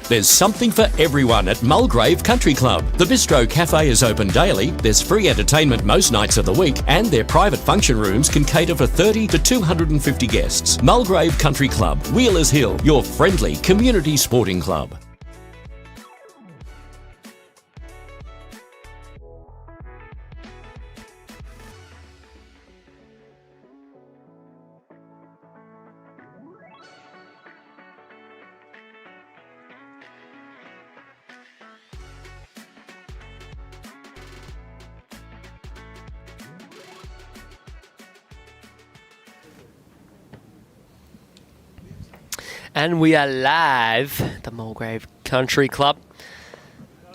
There's something for everyone at Mulgrave Country Club. The Bistro Cafe is open daily, there's free entertainment most nights of the week, and their private function rooms can cater for 30 to 250 guests. Mulgrave Country Club, Wheelers Hill, your friendly community sporting club. And we are live at the Mulgrave Country Club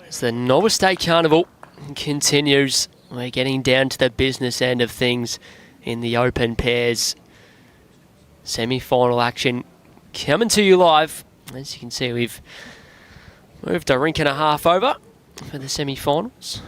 as the Novice Carnival continues. We're getting down to the business end of things in the open pairs. Semi-final action coming to you live. As you can see, we've moved a rink and a half over for the semi-finals.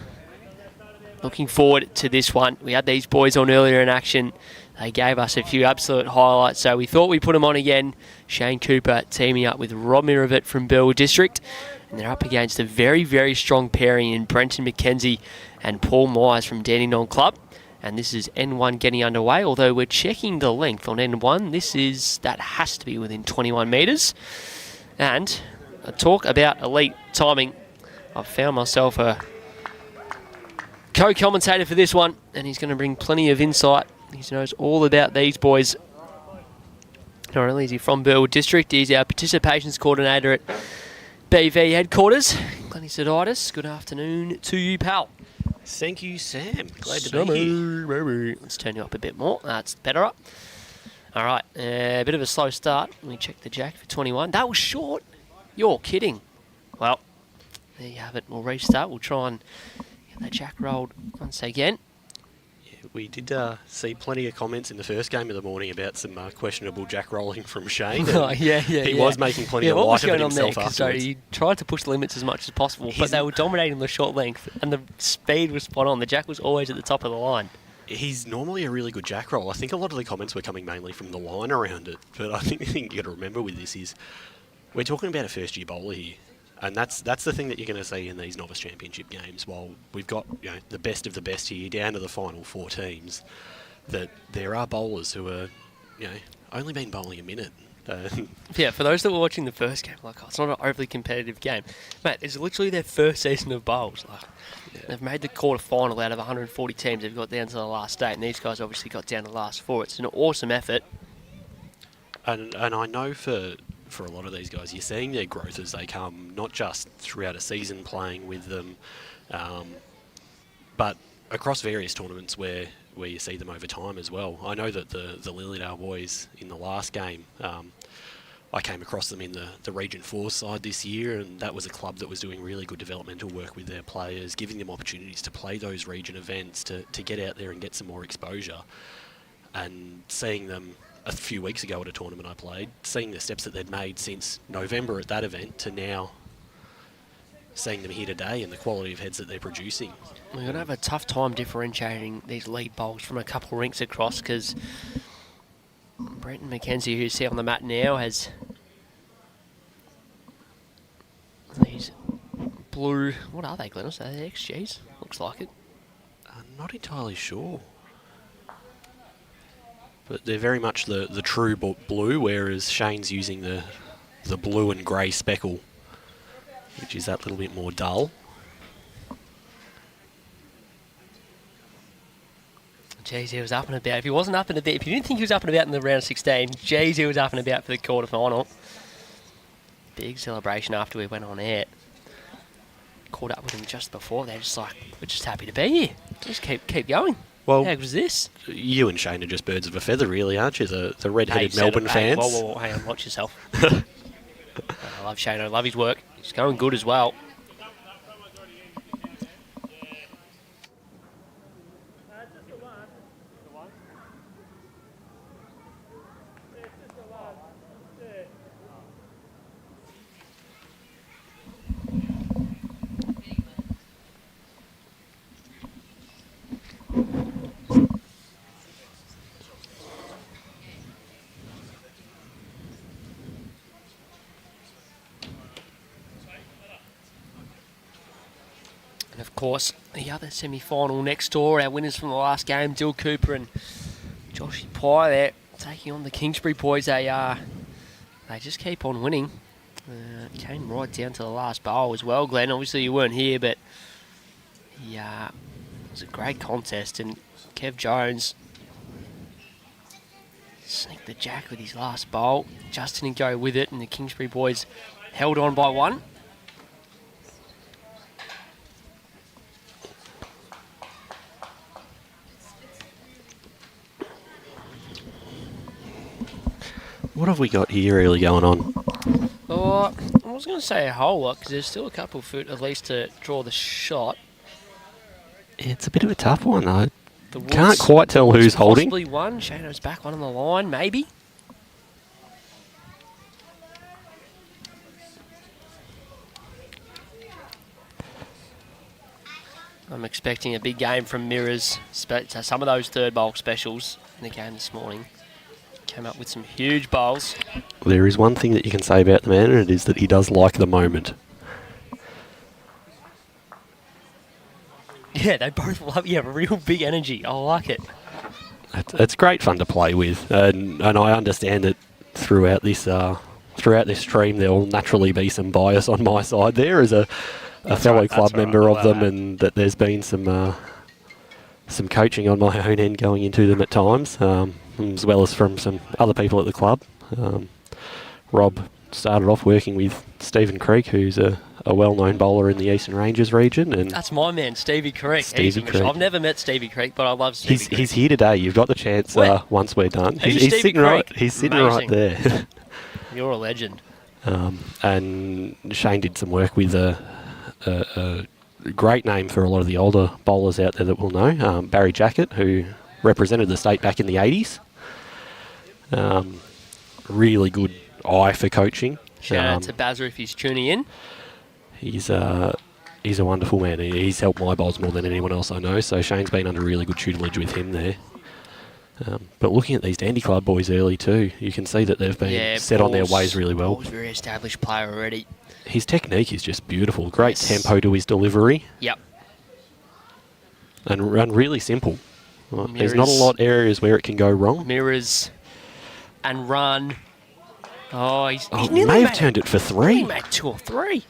Looking forward to this one. We had these boys on earlier in action. They gave us a few absolute highlights, so we thought we'd put them on again. Shane Cooper teaming up with Rob Miravet from Burwood District. And they're up against a very, very strong pairing in Brenton, McKenzie and Paul Meyers from Dandenong Club. And this is N1 getting underway, although we're checking the length on N1. That has to be within 21 metres. And a talk about elite timing. I've found myself a co-commentator for this one, and he's going to bring plenty of insight. He knows all about these boys. Not only is he from Burwood District, he's our participations coordinator at BV headquarters. Glennie Saditis, good afternoon to you, pal. Thank you, Sam. Glad to be here. Let's turn you up a bit more. That's better up. All right, a bit of a slow start. Let me check the jack for 21. That was short. You're kidding. Well, there you have it. We'll restart. We'll try and get that jack rolled once again. We did see plenty of comments in the first game of the morning about some questionable jack rolling from Shane. He was making plenty of light of it himself afterwards. He tried to push the limits as much as possible, but they were dominating the short length, and the speed was spot on. The jack was always at the top of the line. He's normally a really good jack roll. I think a lot of the comments were coming mainly from the line around it, but I think the thing you got to remember with this is we're talking about a first-year bowler here. And that's the thing that you're going to see in these Novice Championship games. While we've got the best of the best here down to the final 4 teams, that there are bowlers who are only been bowling a minute. Yeah, for those that were watching the first game, it's not an overly competitive game, mate. It's literally their first season of bowls. They've made the quarter final out of 140 teams. They've got down to the last 8, and these guys obviously got down to the last 4. It's an awesome effort. And I know for a lot of these guys, you're seeing their growth as they come, not just throughout a season playing with them, but across various tournaments where you see them over time as well. I know that the Lilydale boys in the last game, I came across them in the Region 4 side this year, and that was a club that was doing really good developmental work with their players, giving them opportunities to play those region events, to get out there and get some more exposure. And seeing them a few weeks ago at a tournament I played, seeing the steps that they'd made since November at that event to now seeing them here today and the quality of heads that they're producing. We're going to have a tough time differentiating these lead bowls from a couple rinks across, because Brenton McKenzie, who you see on the mat now, has these blue... What are they, Glennis? Are they XGs? Looks like it. I'm not entirely sure. But they're very much the true blue, whereas Shane's using the blue and grey speckle, which is that little bit more dull. Jeez, he was up and about. If he wasn't up and about, if you didn't think he was up and about in the round 16, jeez, he was up and about for the quarter final. Big celebration after we went on air. Caught up with him just before. They're just like, we're just happy to be here. Just keep going. Well, how was this? You and Shane are just birds of a feather, really, aren't you? The red-headed Melbourne fans. Whoa, hang on, watch yourself. I love Shane. I love his work. He's going good as well. And of course, the other semi-final next door, our winners from the last game, Dill Cooper and Joshy Pye there, taking on the Kingsbury boys. They just keep on winning. Came right down to the last bowl as well, Glenn. Obviously you weren't here, but yeah, it was a great contest, and Kev Jones sneaked the jack with his last bowl. Justin didn't go with it, and the Kingsbury boys held on by one. What have we got here really going on? Oh, I was going to say a whole lot, because there's still a couple of foot at least to draw the shot. It's a bit of a tough one, though. The Can't quite tell who's holding. Possibly one. Shano's back, one on the line, maybe. I'm expecting a big game from Mirrors. Some of those third bowl specials in the game this morning came up with some huge bowls. There is one thing that you can say about the man, and it is that he does like the moment. Yeah, they both love real big energy. I like it. It's great fun to play with, and I understand that throughout this stream there will naturally be some bias on my side there as a fellow club member of them, and that there's been some coaching on my own end going into them at times, as well as from some other people at the club. Rob started off working with Stephen Creek, who's a well-known bowler in the Eastern Ranges region. And that's my man, Stevie Creek. Stevie Creek. I've never met Stevie Creek, but I love Stevie Creek. He's here today. You've got the chance once we're done. He's sitting right. He's sitting right there. You're a legend. And Shane did some work with a great name for a lot of the older bowlers out there that will know. Barry Jackett, who represented the state back in the 80s. Really good eye for coaching. Shout out to Bazza if he's tuning in. He's a wonderful man. He's helped my bowls more than anyone else I know, so Shane's been under really good tutelage with him there. But looking at these Dandy Club boys early too, you can see that they've been set on their ways really well. Paul's a very established player already. His technique is just beautiful. Great tempo to his delivery. Yep. And really simple. There's not a lot of areas where it can go wrong. Mirrors and run. Oh, he may have turned it for three. He made 2 or 3.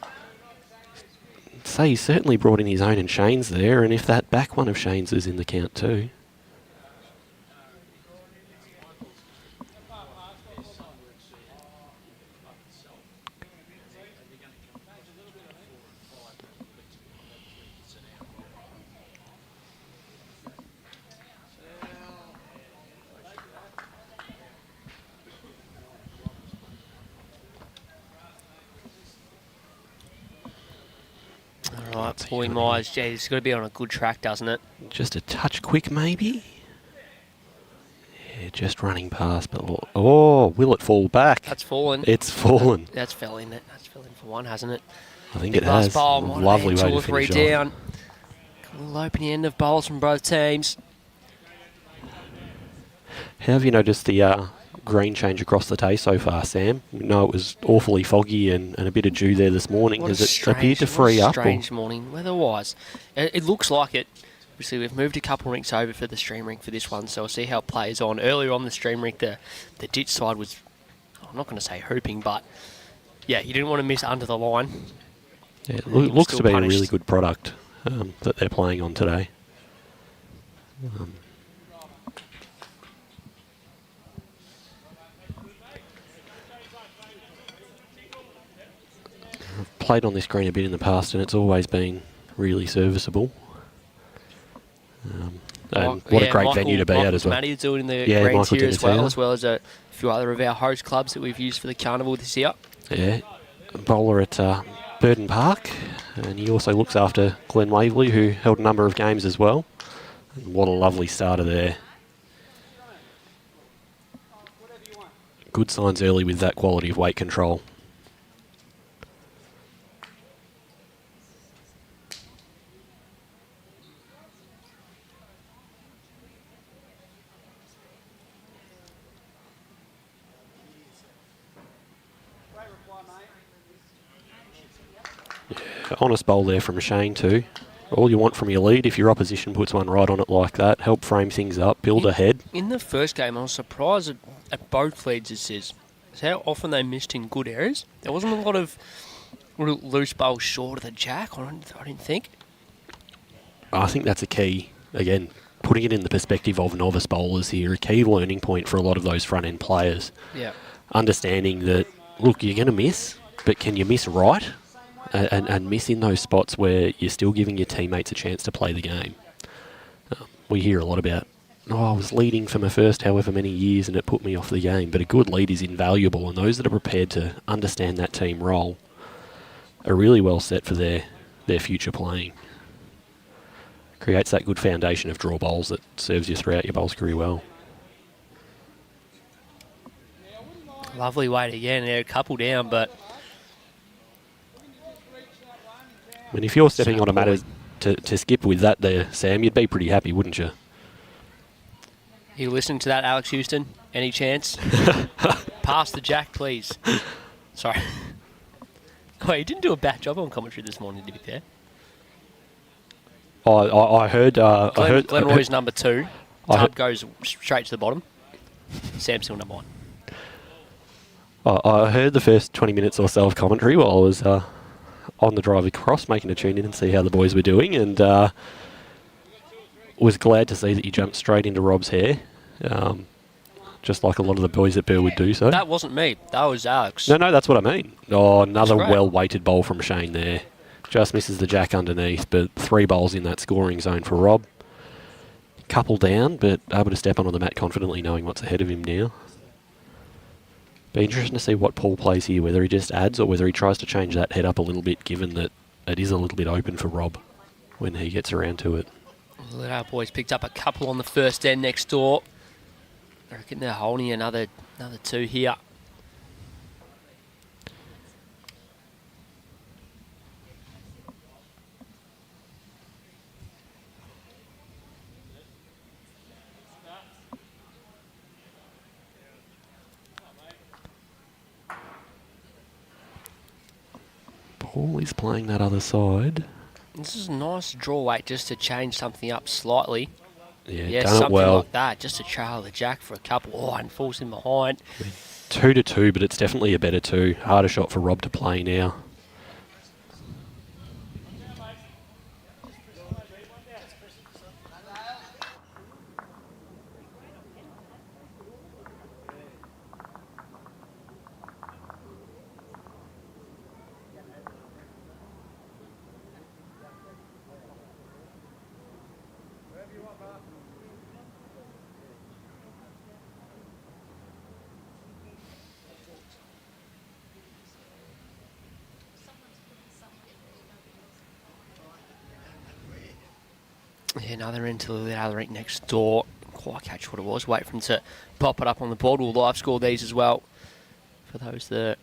So he certainly brought in his own and Shane's there, and if that back one of Shane's is in the count too. All right, Paulie Meyers, gee, it's got to be on a good track, doesn't it? Just a touch quick, maybe? Yeah, just running past, but... Oh, will it fall back? That's fallen. It's fallen. That's fell in it. That's fell in for one, hasn't it? I think it has. Bowl, lovely way to finish 2 or 3 off. down. A little opening end of bowls from both teams. How have you noticed the green change across the day so far, Sam? You know it was awfully foggy and a bit of dew there this morning. Has it appeared to free up? Strange morning weather-wise. It looks like it. Obviously, we've moved a couple rinks over for the stream rink for this one, so we'll see how it plays on. Earlier on the stream rink, the ditch side was, I'm not going to say hooping, but yeah, you didn't want to miss under the line. Yeah, it looks to be a really good product that they're playing on today. I've played on this green a bit in the past, and it's always been really serviceable. And what a great venue to be at as well. Matty is doing the greens here as well as a few other of our host clubs that we've used for the carnival this year. Yeah, a bowler at Burden Park, and he also looks after Glenn Waverley, who held a number of games as well. And what a lovely starter there. Good signs early with that quality of weight control. Honest bowl there from Shane too. All you want from your lead, if your opposition puts one right on it like that, help frame things up, build ahead. In the first game, I was surprised at both leads, it says. How often they missed in good areas. There wasn't a lot of loose bowls short of the jack, I didn't think. I think that's a key. Again, putting it in the perspective of novice bowlers here, a key learning point for a lot of those front-end players. Yeah. Understanding that, look, you're going to miss, but can you miss right? And miss in those spots where you're still giving your teammates a chance to play the game. We hear a lot about, I was leading for my first however many years and it put me off the game. But a good lead is invaluable, and those that are prepared to understand that team role are really well set for their future playing. Creates that good foundation of draw bowls that serves you throughout your bowls career well. Lovely weight again. They're a couple down, but... I mean, if you're stepping on a matter to skip with that there, Sam, you'd be pretty happy, wouldn't you? You listening to that, Alex Houston? Any chance? Pass the jack, please. Sorry. Wait, you didn't do a bad job on commentary this morning, to be fair. I heard... Glenn Roy's number 2. Tub goes straight to the bottom. Sam's still number 1. I heard the first 20 minutes or so of commentary while I was... on the drive across, making a tune in and see how the boys were doing, and was glad to see that you jumped straight into Rob's hair, just like a lot of the boys at Burwood do so. That wasn't me. That was Alex. No, that's what I mean. Oh, another well-weighted bowl from Shane there. Just misses the jack underneath, but 3 bowls in that scoring zone for Rob. Couple down, but able to step onto the mat confidently, knowing what's ahead of him now. Be interesting to see what Paul plays here, whether he just adds or whether he tries to change that head up a little bit, given that it is a little bit open for Rob when he gets around to it. Well, our boys picked up a couple on the first end next door. I reckon they're holding another 2 here. Paul is playing that other side. This is a nice draw weight just to change something up slightly. Yeah, done something it well. like that, just to trail the jack for a couple. And force him behind. 2-2, but it's definitely a better 2. Harder shot for Rob to play now. Yeah, another into the other rink next door. Quite catch what it was. Wait for him to pop it up on the board. We'll live score these as well for those that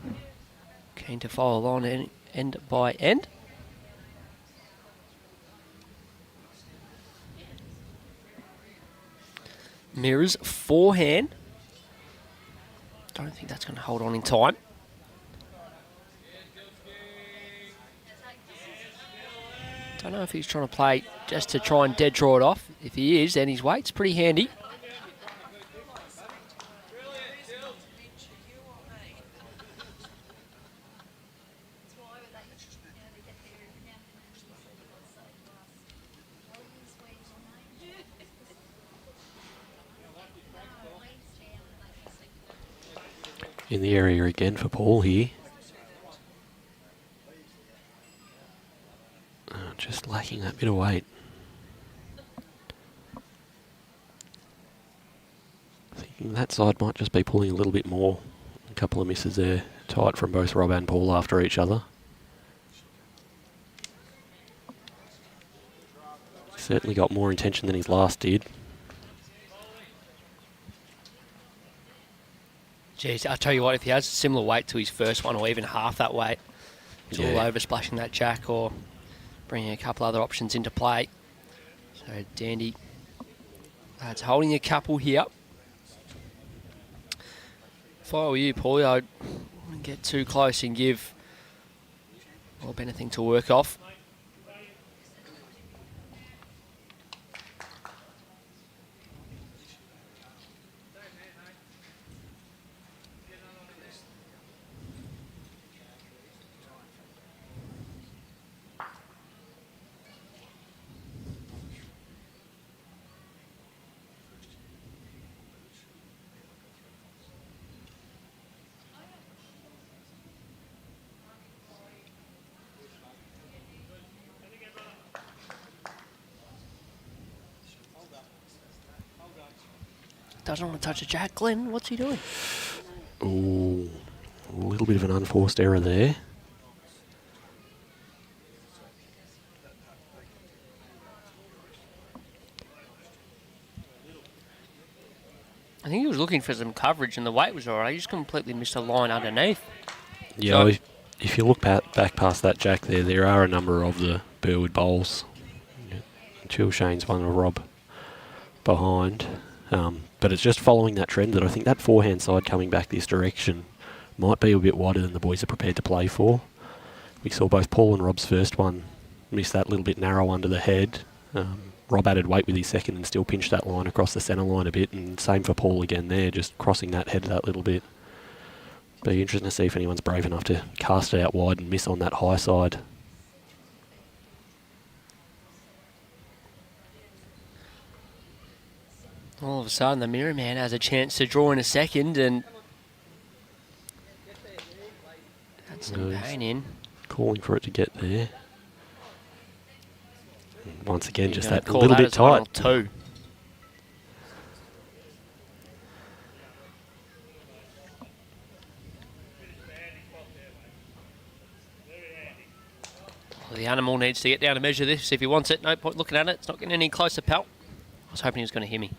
are keen to follow along end by end. Mirrors forehand. Don't think that's going to hold on in time. Don't know if he's trying to play just to try and dead draw it off. If he is, then his weight's pretty handy. In the area again for Paul here. Just lacking that bit of weight. Thinking that side might just be pulling a little bit more. A couple of misses there, tight from both Rob and Paul after each other. Certainly got more intention than his last did. Jeez, I'll tell you what, if he has a similar weight to his first one or even half that weight, he's all over splashing that jack or bringing a couple other options into play. So Dandy that's holding a couple here. If I were you, Paulie, I wouldn't get too close and give Rob anything to work off. Doesn't want to touch a jack. Glenn, what's he doing? Ooh, a little bit of an unforced error there. I think he was looking for some coverage and the weight was alright. He just completely missed a line underneath. Yeah, so if you look back past that jack there are a number of the Burwood bowls. Chill Shane's one of Rob behind. But it's just following that trend that I think that forehand side coming back this direction might be a bit wider than the boys are prepared to play for. We saw both Paul and Rob's first one miss that little bit narrow under the head. Rob added weight with his second and still pinched that line across the centre line a bit, and same for Paul again there, just crossing that head that little bit. Be interesting to see if anyone's brave enough to cast it out wide and miss on that high side. All of a sudden, the Mirror Man has a chance to draw in a second, and that's some pain in. Calling for it to get there. And once again, You're just gonna that a call little that bit as one or tight. two. Well, the animal needs to get down and measure this if he wants it. No point looking at it. It's not getting any closer, pal. I was hoping he was going to hear me.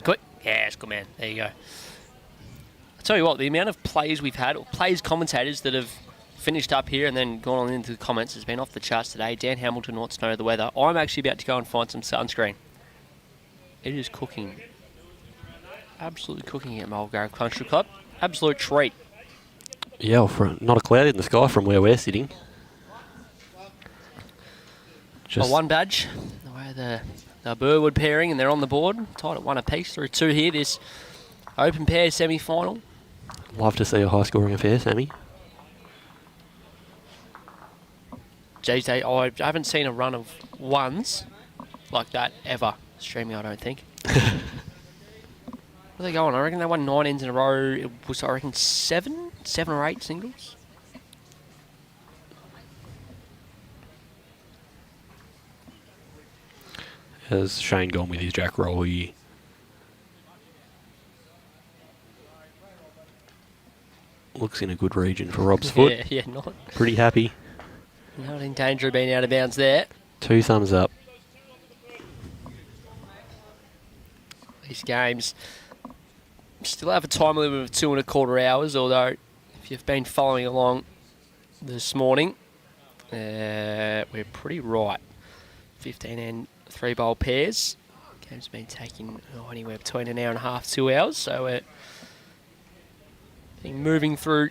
Good. Yeah, it's good, man. There you go. I'll tell you what, the amount of players we've had, or players, commentators that have finished up here and then gone on into the comments has been off the charts today. Dan Hamilton wants to know the weather. I'm actually about to go and find some sunscreen. It is cooking. Absolutely cooking at Mulgrave Country Club. Absolute treat. Yeah, well, for not a cloud in the sky from where we're sitting. Just one badge. Away the Burwood pairing, and they're on the board. Tied at one apiece through two here. This open pair semi-final. Love to see a high-scoring affair, Sammy. Geez, I haven't seen a run of ones like that ever. Streaming, I don't think. Where are they going? I reckon they won 9 ends in a row. It was, I reckon, seven or eight singles. Has Shane gone with his jack roll here? Looks in a good region for Rob's foot. Yeah, not Pretty happy. in danger of being out of bounds there. 2 thumbs up. These games still have a time limit of 2.25 hours, although if you've been following along this morning, we're pretty right. 15 and 3-bowl pairs. Game's been taking anywhere between an hour and a half, 2 hours, so we're moving through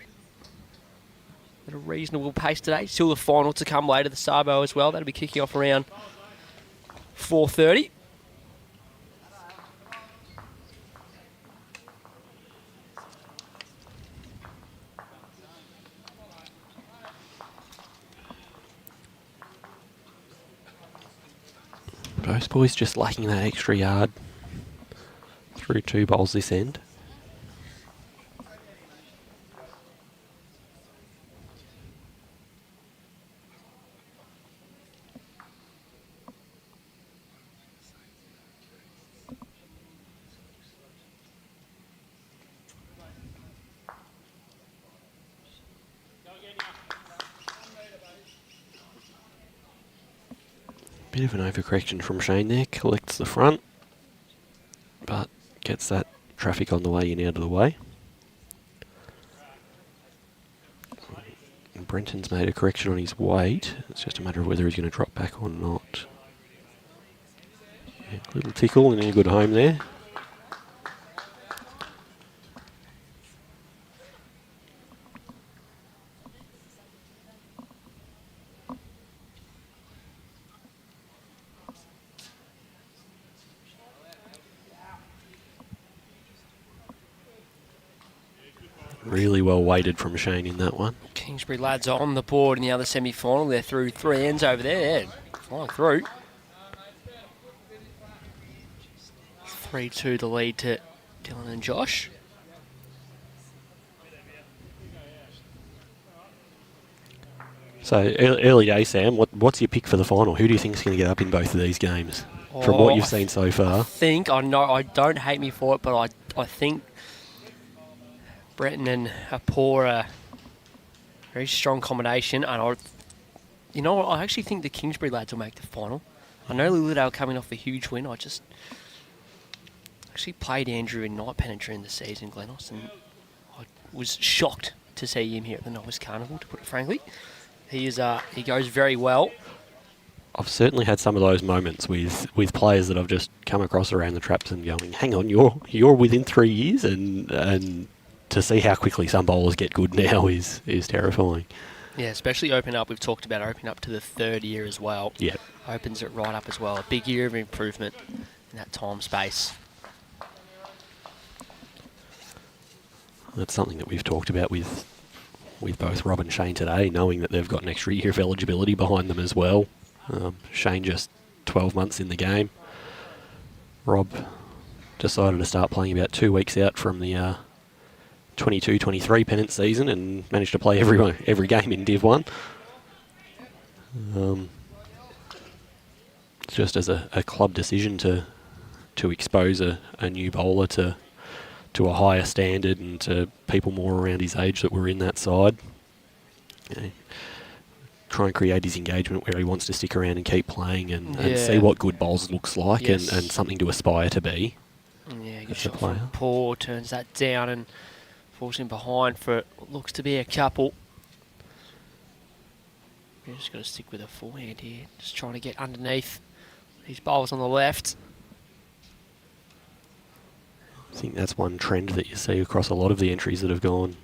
at a reasonable pace today. Still the final to come later, the Sabo as well. That'll be kicking off around 4:30. Both boys just lacking that extra yard through 2 bowls this end. Bit of an overcorrection from Shane there, collects the front, but gets that traffic on the way in out of the way. And Brenton's made a correction on his weight. It's just a matter of whether he's going to drop back or not. Yeah, little tickle and a good home there. Really well weighted from Shane in that one. Kingsbury lads are on the board in the other semi-final. They're through 3 ends over there. Yeah, flying through. 3-2 the lead to Dylan and Josh. So early day, Sam. What's your pick for the final? Who do you think is going to get up in both of these games? from what you've seen so far? I know, I don't hate me for it, but I think Brenton and Apora, very strong combination, and I actually think the Kingsbury lads will make the final. I know Lilydale coming off a huge win. I just actually played Andrew in Night Pennant during the season, Glenos, and I was shocked to see him here at the Novice Carnival, to put it frankly. He goes very well. I've certainly had some of those moments with players that I've just come across around the traps and going, hang on, you're within 3 years, and to see how quickly some bowlers get good now is terrifying. Yeah, especially open up. We've talked about open up to the 3rd year as well. Yeah. Opens it right up as well. A big year of improvement in that time space. That's something that we've talked about with both Rob and Shane today, knowing that they've got an extra year of eligibility behind them as well. Shane just 12 months in the game. Rob decided to start playing about 2 weeks out from the 22-23 pennant season and managed to play every game in Div 1. Just as a club decision to expose a new bowler to a higher standard and to people more around his age that were in that side. Try and create his engagement where he wants to stick around and keep playing and see what good bowls looks like, and something to aspire to be. Yeah, good shot from Paul, turns that down and falls in behind for what looks to be a couple. We're just got to stick with a forehand here, just trying to get underneath these bowls on the left. I think that's one trend that you see across a lot of the entries that have gone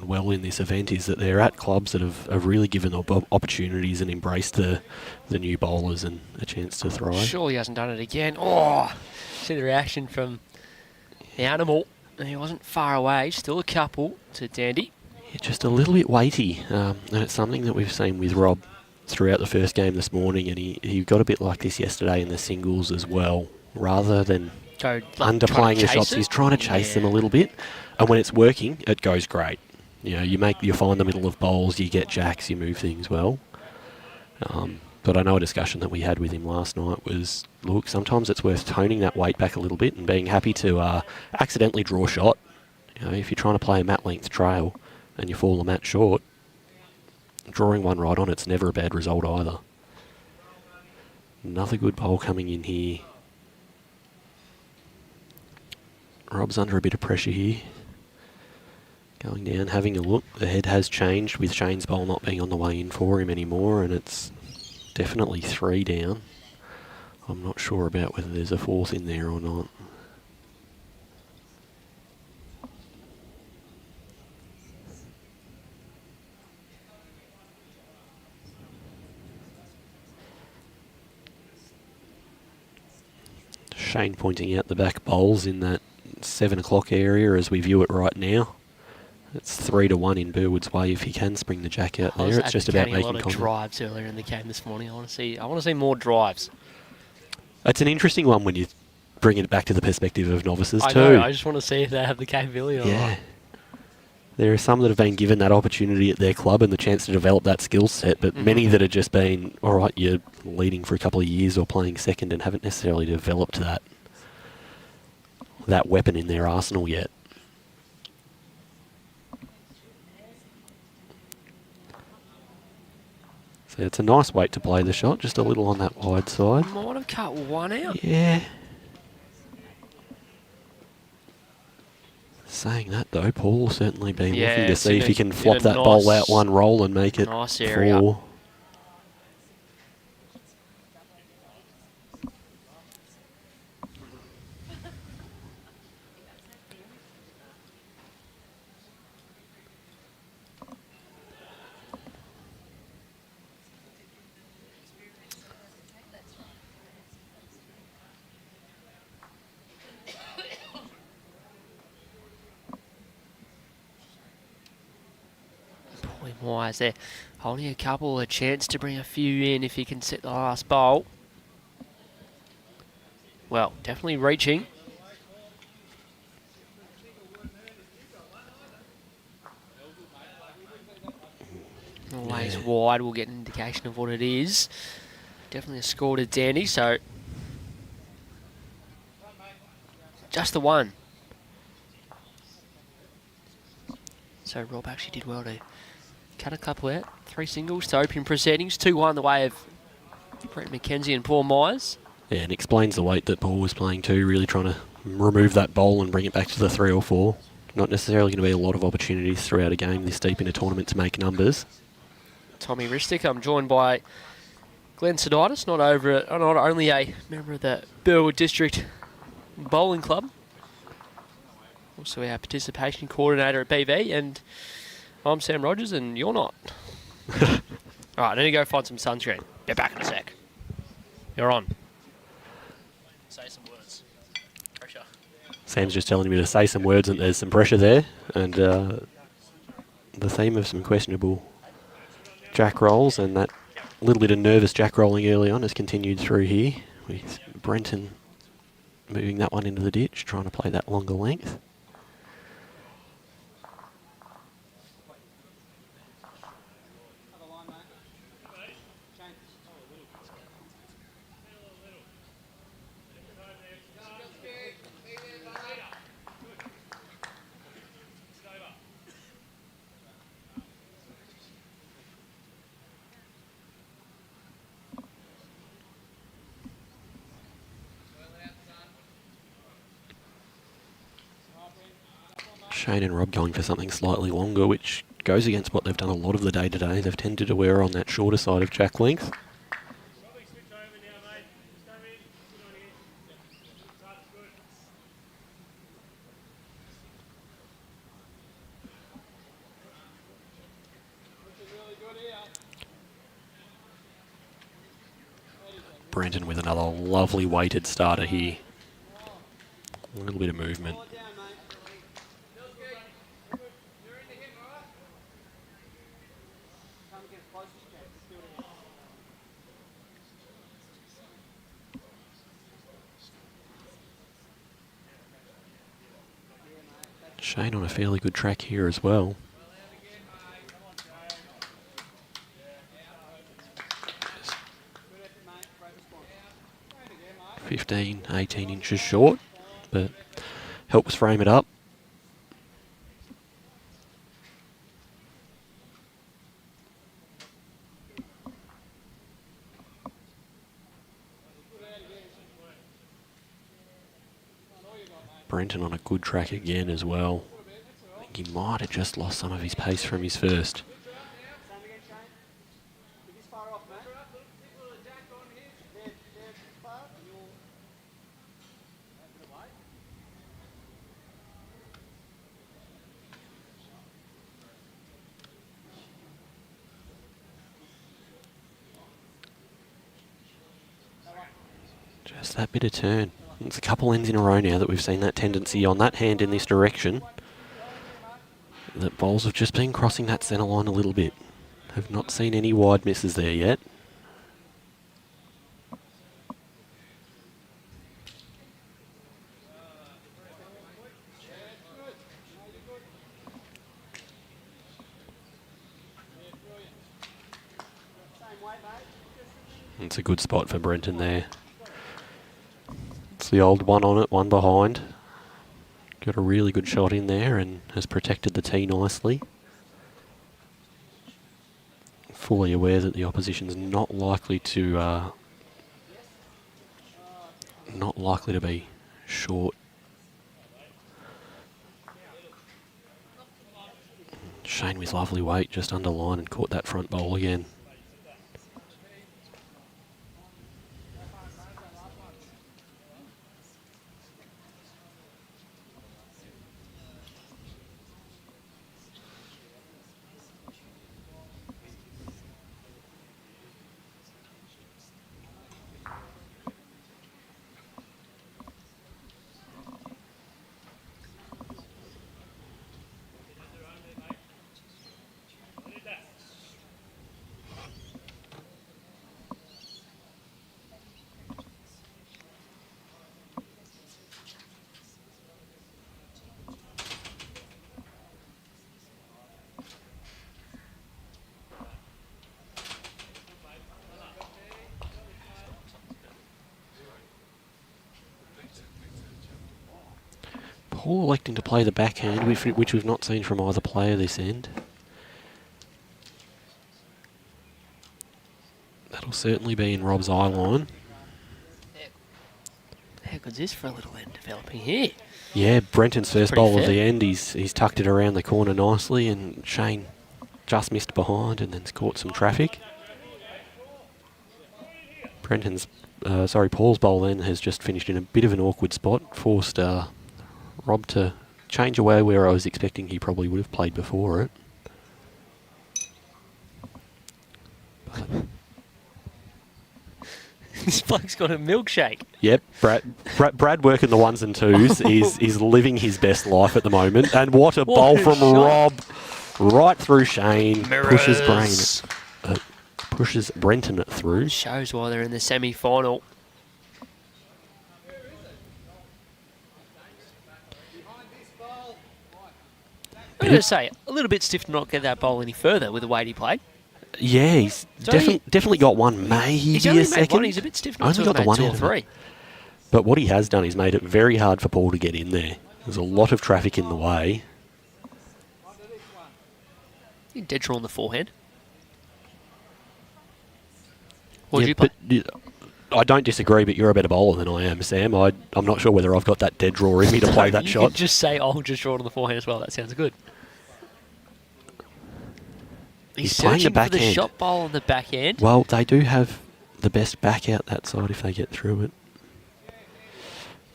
well in this event, is that they're at clubs that have really given opportunities and embraced the new bowlers and a chance to throw. Sure, he hasn't done it again. Oh, see the reaction from the animal. And he wasn't far away, still a couple to Dandy. Yeah, just a little bit weighty, and it's something that we've seen with Rob throughout the first game this morning, and he got a bit like this yesterday in the singles as well. Rather than underplaying the shots, he's trying to chase them a little bit, and when it's working, it goes great. You find the middle of bowls, you get jacks, you move things well. But I know a discussion that we had with him last night was, look, sometimes it's worth toning that weight back a little bit and being happy to accidentally draw a shot. If you're trying to play a mat length trail and you fall a mat short, drawing one right on it's never a bad result either. Another good bowl coming in here. Rob's under a bit of pressure here. Going down, having a look. The head has changed with Shane's bowl not being on the way in for him anymore, and it's definitely 3 down. I'm not sure about whether there's a 4th in there or not. Shane pointing out the back bowls in that 7 o'clock area as we view it right now. It's 3-1 in Burwood's way if he can spring the jack out there. It's just about making a lot of drives earlier in the game this morning. I want to see more drives. It's an interesting one when you bring it back to the perspective of novices too. Know, I just want to see if they have the capability or not. There are some that have been given that opportunity at their club and the chance to develop that skill set, but many that have just been, all right, you're leading for a couple of years or playing second and haven't necessarily developed that weapon in their arsenal yet. So it's a nice weight to play the shot, just a little on that wide side. Might have cut one out. Yeah. Saying that though, Paul will certainly be looking to see if he can flop that bowl out one roll and make it nice area. 4. Meyers there, holding a couple, a chance to bring a few in if he can set the last bowl. Well, definitely reaching. Always wide, we'll get an indication of what it is. Definitely a score to Danny, so Just the one. So Rob actually did well to cut a couple out. 3 singles to open proceedings. 2-1 the way of Brett McKenzie and Paul Meyers. Yeah, and explains the weight that Paul was playing too, really trying to remove that bowl and bring it back to the 3 or 4. Not necessarily going to be a lot of opportunities throughout a game this deep in a tournament to make numbers. Tommy Ristic. I'm joined by Glenn Seditis, not only a member of the Burwood District Bowling Club, also our participation coordinator at BV, and I'm Sam Rogers, and you're not. All right, I need to go find some sunscreen. Get back in a sec. You're on. Say some words. Pressure. Sam's just telling me to say some words, and there's some pressure there. And the theme of some questionable jack rolls and that little bit of nervous jack rolling early on has continued through here, with Brenton moving that one into the ditch, trying to play that longer length. Shane and Rob going for something slightly longer, which goes against what they've done a lot of the day today. They've tended to wear on that shorter side of jack length. Brenton with another lovely weighted starter here. A little bit of movement. Shane on a fairly good track here as well. 15, 18 inches short, but helps frame it up. Brenton on a good track again as well. I think he might have just lost some of his pace from his first. Just that bit of turn. It's a couple ends in a row now that we've seen that tendency on that hand in this direction. The bowls have just been crossing that centre line a little bit. Have not seen any wide misses there yet. It's a good spot for Brenton there. It's the old one on it, one behind. Got a really good shot in there and has protected the tee nicely. Fully aware that the opposition's not likely to be short. Shane with lovely weight just under line and caught that front bowl again. Paul electing to play the backhand, which we've not seen from either player this end. That'll certainly be in Rob's eye line. How good's this for a little end developing here? Yeah, Brenton's first Pretty bowl fair. of the end. He's tucked it around the corner nicely, and Shane just missed behind and then caught some traffic. Paul's bowl then has just finished in a bit of an awkward spot, forced Rob to change away where I was expecting he probably would have played before it. This bloke's got a milkshake. Yep, Brad working the ones and twos. He's living his best life at the moment. And what a bowl from shot. Rob, right through Shane, Mirrors. pushes Brenton through. Shows why they're in the semi-final. I'm going to say, a little bit stiff to not get that bowl any further with the weight he played. Yeah, he's definitely got one, maybe He's only a made second. one. He's a bit stiff not to Only have got the made one two or out of three. it. But what he has done is made it very hard for Paul to get in there. There's a lot of traffic in the way. You dead draw on the forehand. What did you play? But I don't disagree, but you're a better bowler than I am, Sam. I'm not sure whether I've got that dead draw in me to play that you shot. could just say, I'll just draw it on the forehand as well. That sounds good. He's playing the searching for the backhand. shot bowl on the backhand. Well, they do have the best back out that side if they get through it.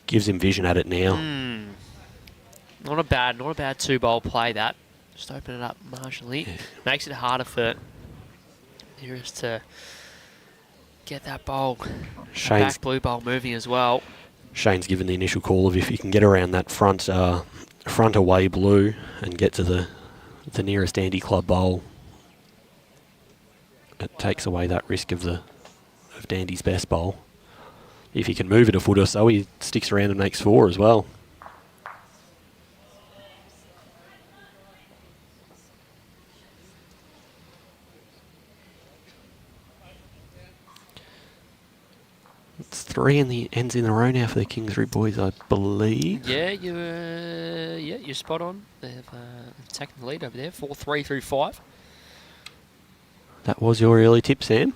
Gives him vision at it now. Not a bad two-bowl play, that. Just open it up marginally. Yeah. Makes it harder for Meyers to get that bowl, the back blue bowl moving as well. Shane's given the initial call of if you can get around that front away blue and get to the nearest Andy Club bowl, it takes away that risk of Dandy's best bowl. If he can move it a foot or so, he sticks around and makes 4 as well. It's 3 in the ends in a row now for the Kingsbury boys, I believe. Yeah, you're spot on. They've taken the lead over there, 4-3 through 5. That was your early tip, Sam.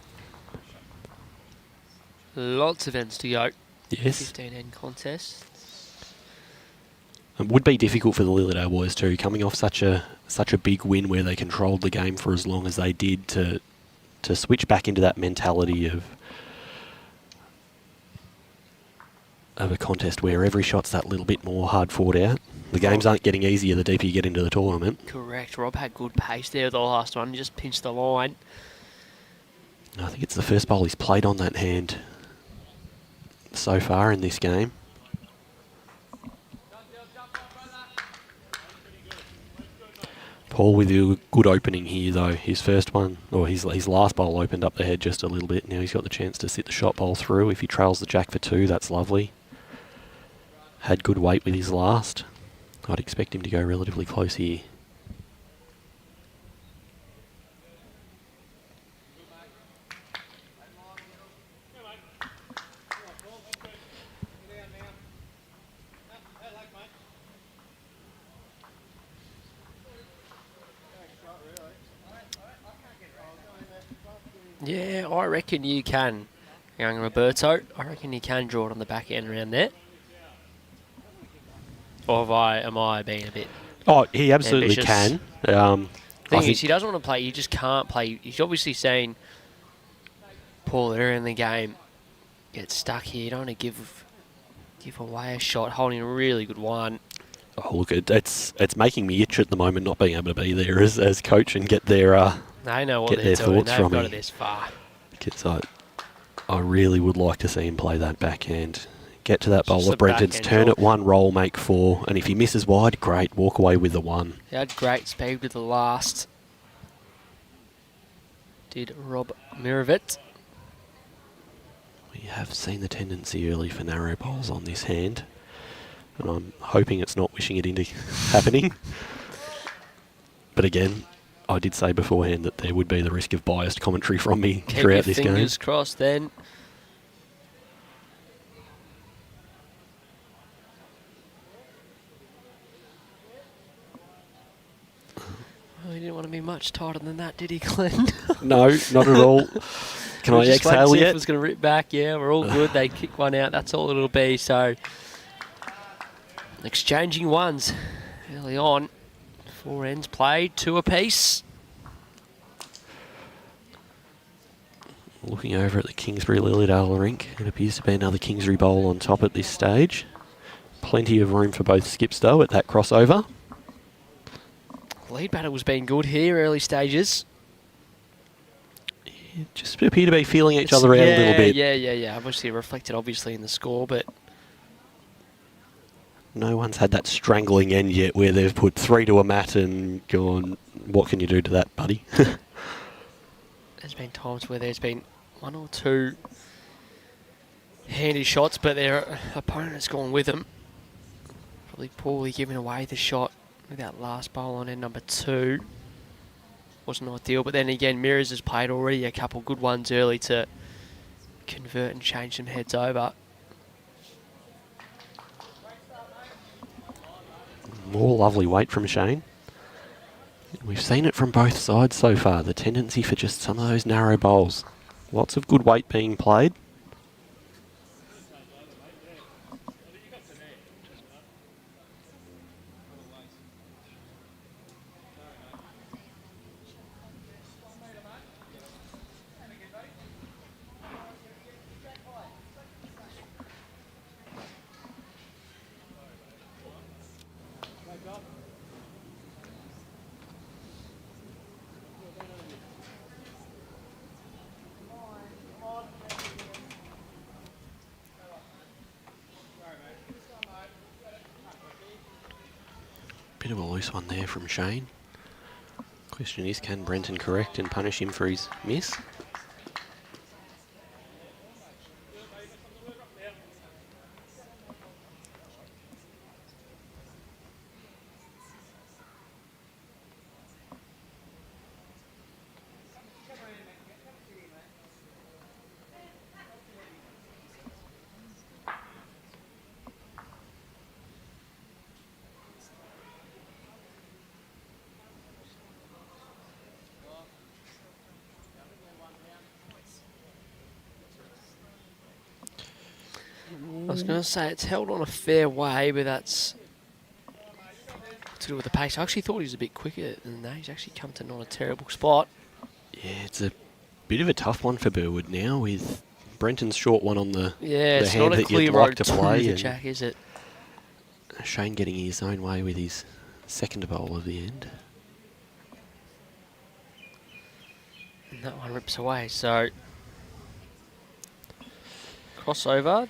Lots of ends to go. Yes. 15 end contest. It would be difficult for the Lilydale boys too, coming off such a big win where they controlled the game for as long as they did, to switch back into that mentality of a contest where every shot's that little bit more hard fought out. The games aren't getting easier the deeper you get into the tournament. Correct. Rob had good pace there the last one. He just pinched the line. I think it's the first bowl he's played on that hand so far in this game. Paul with a good opening here though. His first one, or his last bowl opened up the head just a little bit. Now he's got the chance to sit the shot bowl through. If he trails the jack for 2, that's lovely. Had good weight with his last. I'd expect him to go relatively close here. Yeah, I reckon you can, young Roberto. I reckon you can draw it on the back end around there. Or am I being a bit... Oh, he absolutely ambitious? can. Thing is, he doesn't want to play. He just can't play. He's obviously seen Paul earlier in the game get stuck here. You don't want to give away a shot, holding a really good one. Oh, look, it's making me itch at the moment not being able to be there as coach and get their They know what get they're their doing. thoughts They've from got me. it this far. Because I really would like to see him play that backhand. Get to that bowl Just of the Brenton's, backhand turn draw. it 1, roll, make 4, and if he misses wide, great, walk away with the 1. He had great speed with the last. Did Rob Miravet. We have seen the tendency early for narrow bowls on this hand, and I'm hoping it's not wishing it into happening. But again, I did say beforehand that there would be the risk of biased commentary from me Keep throughout your this game. fingers crossed then. Oh, he didn't want to be much tighter than that, did he, Glenn? No, not at all. Can I exhale yet? It was going to rip back. Yeah, we're all good. They kick one out. That's all it'll be. So, exchanging ones early on. 4 ends played, 2 apiece. Looking over at the Kingsbury Lilydale rink, it appears to be another Kingsbury bowl on top at this stage. Plenty of room for both skips though at that crossover. Lead battle was being good here, early stages. Yeah, just appear to be feeling each other out a little bit. Yeah. Obviously reflected in the score, but no one's had that strangling end yet where they've put 3 to a mat and gone, what can you do to that, buddy? there's been times where there's been 1 or 2 handy shots, but their opponent has gone with them. Probably poorly giving away the shot with that last bowl on end number 2. Wasn't ideal, but then again, Meyers has played already a couple good ones early to convert and change some heads over. More lovely weight from Shane. We've seen it from both sides so far, the tendency for just some of those narrow bowls. Lots of good weight being played. Bit of a loose one there from Shane. Question is, can Brenton correct and punish him for his miss? I was going to say it's held on a fair way, but that's to do with the pace. I actually thought he was a bit quicker than that. He's actually come to not a terrible spot. Yeah, it's a bit of a tough one for Burwood now with Brenton's short one on the It's hand not a that clear you'd like road to to play. the Jack, is it? Shane getting his own way with his second bowl of the end. And that one rips away, so crossover.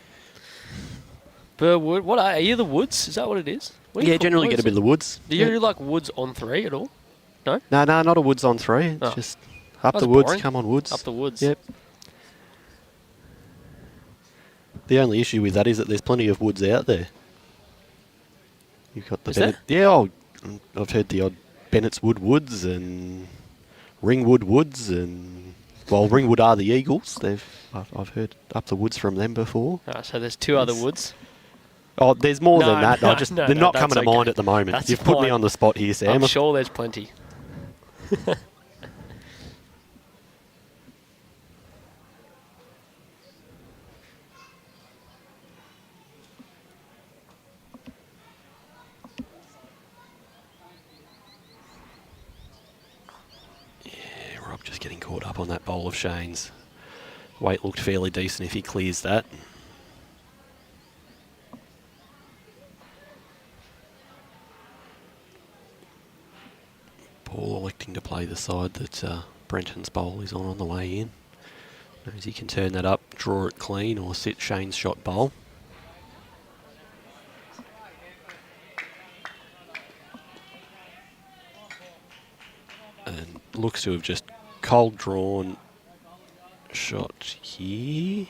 Burwood, what are you, the Woods? Is that what it is? Yeah, generally get a bit of the Woods. Do you like Woods on 3 at all? No? No, not a Woods on 3. It's just up the Woods, boring. come on Woods. Up the Woods. Yep. The only issue with that is that there's plenty of Woods out there. You've got the Is Bennett. Yeah, I've heard the odd Bennett's Wood Woods and Ringwood Woods, and well, Ringwood are the Eagles. I've heard up the Woods from them before. So there's 2 other Woods. Oh, there's more than that. No, They're not coming to okay. mind at the moment. That's You've put me fine. on the spot here, Sam. I'm sure there's plenty. Rob just getting caught up on that bowl of Shane's. Weight looked fairly decent if he clears that. Paul electing to play the side that Brenton's bowl is on the way in. Knows he can turn that up, draw it clean, or sit Shane's shot bowl. And looks to have just cold drawn shot here.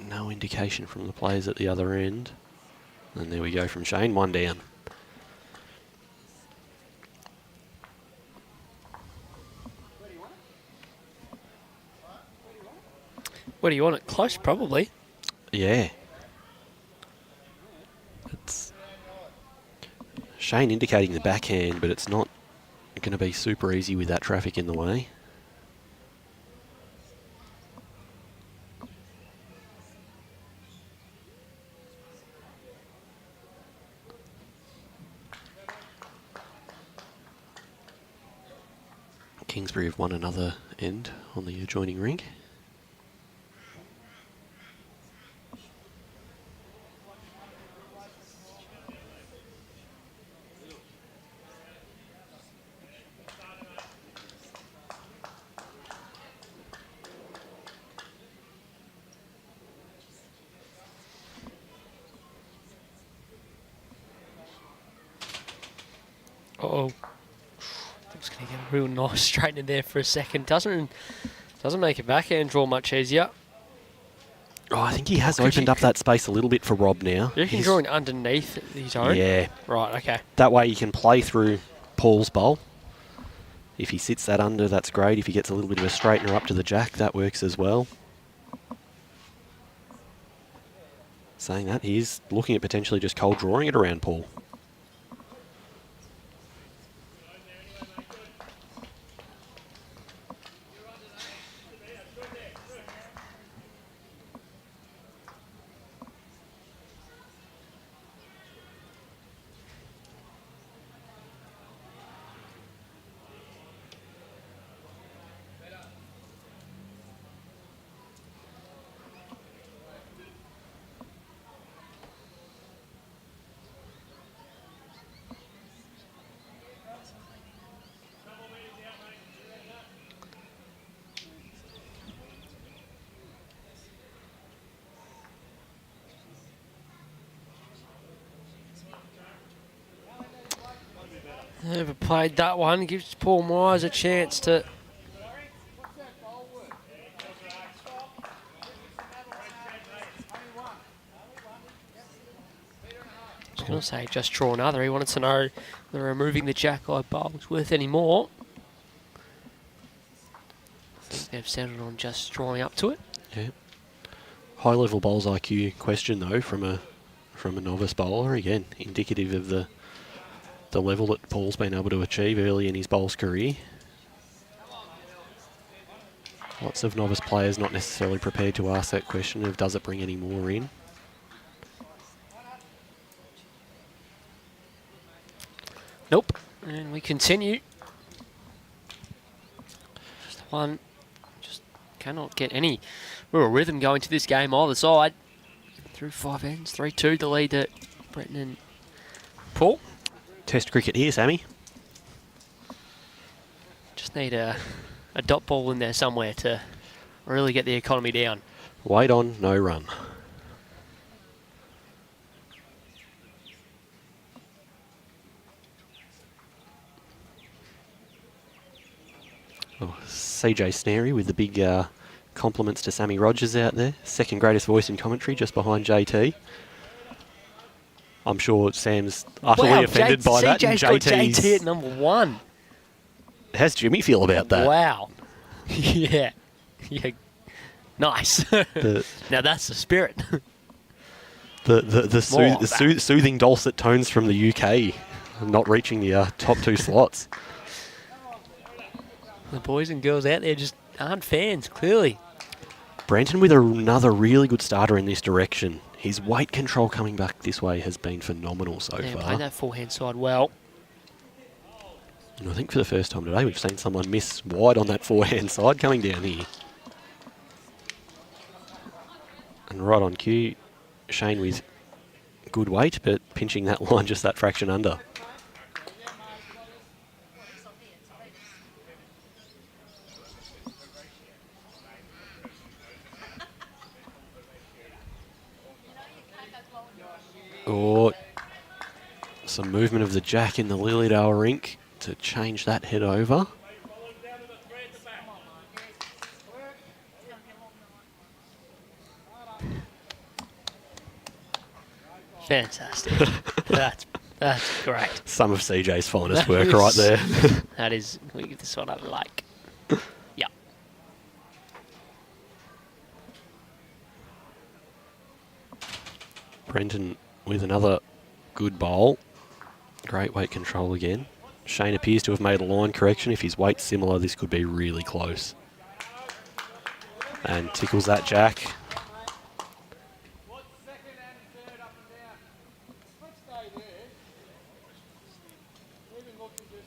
No indication from the players at the other end. And there we go from Shane, 1 down. Where do you want it? Close, probably. Yeah. Shane indicating the backhand, but it's not going to be super easy with that traffic in the way. Kingsbury have won another end on the adjoining rink. Uh-oh. Looks going to get a real nice straight in there for a second. Doesn't make a backhand draw much easier. Oh, I think he has opened up that space a little bit for Rob now. You reckon drawing underneath his own? Yeah. Right, okay. That way you can play through Paul's bowl. If he sits that under, that's great. If he gets a little bit of a straightener up to the jack, that works as well. Saying that, he's looking at potentially just cold drawing it around Paul. Overplayed that one. Gives Paul Meyers a chance to... I was going to say just draw another. He wanted to know whether removing the jack-eye bar was worth any more. They've settled on just drawing up to it. Yeah. High-level bowls IQ question though from a novice bowler, again indicative of the level that Paul's been able to achieve early in his bowls career. Lots of novice players not necessarily prepared to ask that question of does it bring any more in. Nope. And we continue. Just one. Just cannot get any real rhythm going to this game either side. Through 5 ends. 3-2 the lead to Brenton and Paul. Test cricket here, Sammy. Just need a dot ball in there somewhere to really get the economy down. Wait on, no run. Oh, CJ Snary with the big compliments to Sammy Rogers out there. Second greatest voice in commentary, just behind JT. I'm sure Sam's utterly offended by that. CJ's got JT at number 1. How's Jimmy feel about that? Wow. Yeah. Yeah. Nice. Now that's the spirit. the soothing dulcet tones from the UK not reaching the top 2 slots. The boys and girls out there just aren't fans, clearly. Brenton with another really good starter in this direction. His weight control coming back this way has been phenomenal so far. Played that forehand side well. And I think for the first time today we've seen someone miss wide on that forehand side coming down here. And right on cue, Shane with good weight, but pinching that line just that fraction under. Or some movement of the jack in the Lilydale rink to change that head over. Fantastic. That's great. Some of CJ's finest work right there. That is, we give this one a like. Yeah. Brenton with another good bowl. Great weight control again. Shane appears to have made a line correction. If his weight's similar, this could be really close. And tickles that jack.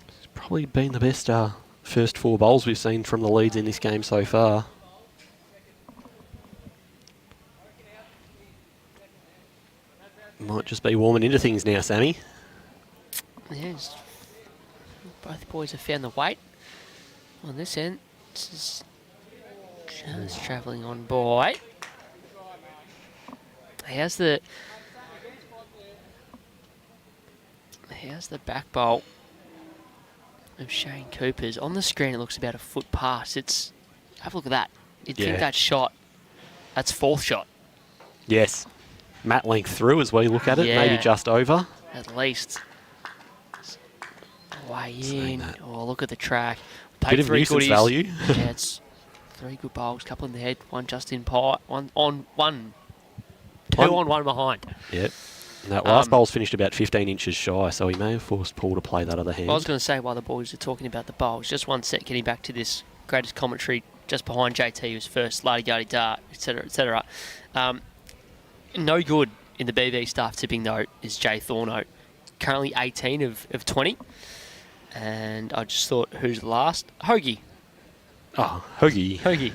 It's probably been the best first 4 bowls we've seen from the leads in this game so far. Might just be warming into things now, Sammy. Yes. Both boys have found the weight on this end. This is just travelling on by. How's the back bowl of Shane Cooper's? On the screen it looks about a foot past. Have a look at that. You'd think that shot, that's 4th shot. Yes. Mat length through as we look at it, maybe just over. At least. Way in. That. Oh, look at the track. Bit of nuisance value. Yeah, it's 3 good bowls, couple in the head, one just in pie, two on one behind. Yep. That last bowl's finished about 15 inches shy, so he may have forced Paul to play that other hand. I was going to say, while the boys are talking about the bowls, just one sec, getting back to this greatest commentary just behind JT, who's first, la-di-ga-di-da, etc., etc. No good in the BB staff tipping, though, is Jay Thorno. Currently 18 of 20. And I just thought, who's last? Hoagie. Oh, Hoagie.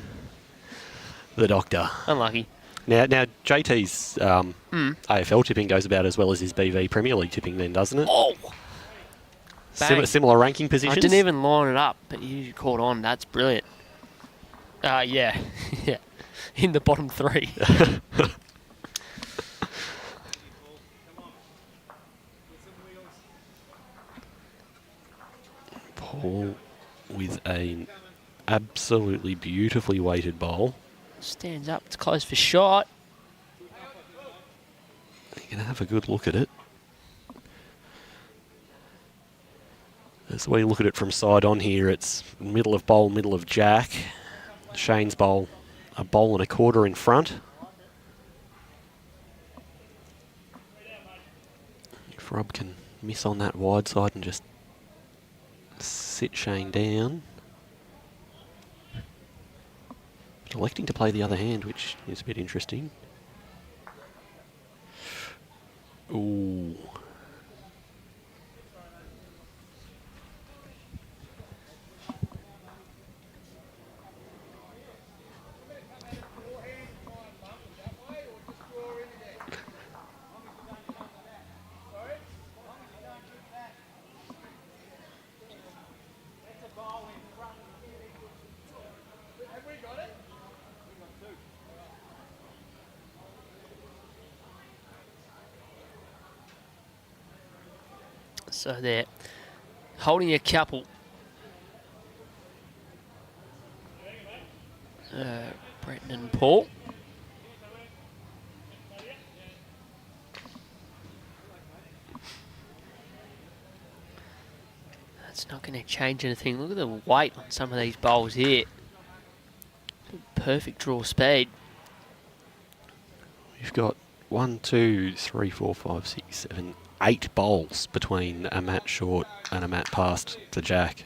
The doctor. Unlucky. Now JT's AFL tipping goes about as well as his BV Premier League tipping then, doesn't it? Oh! Similar ranking positions? I didn't even line it up, but you caught on. That's brilliant. Yeah. Yeah. In the bottom 3. Paul with an absolutely beautifully weighted bowl. Stands up. It's close for shot. You're going to have a good look at it. As we look at it from side on here, it's middle of bowl, middle of jack. Shane's bowl, a bowl and a quarter in front. If Rob can miss on that wide side and just sit Shane down. But electing to play the other hand, which is a bit interesting. Ooh. So they're holding a couple. Brenton and Paul. That's not going to change anything. Look at the weight on some of these bowls here. Perfect draw speed. We've got 1, 2, 3, 4, 5, 6, 7, 8 bowls between a mat short and a mat past to jack.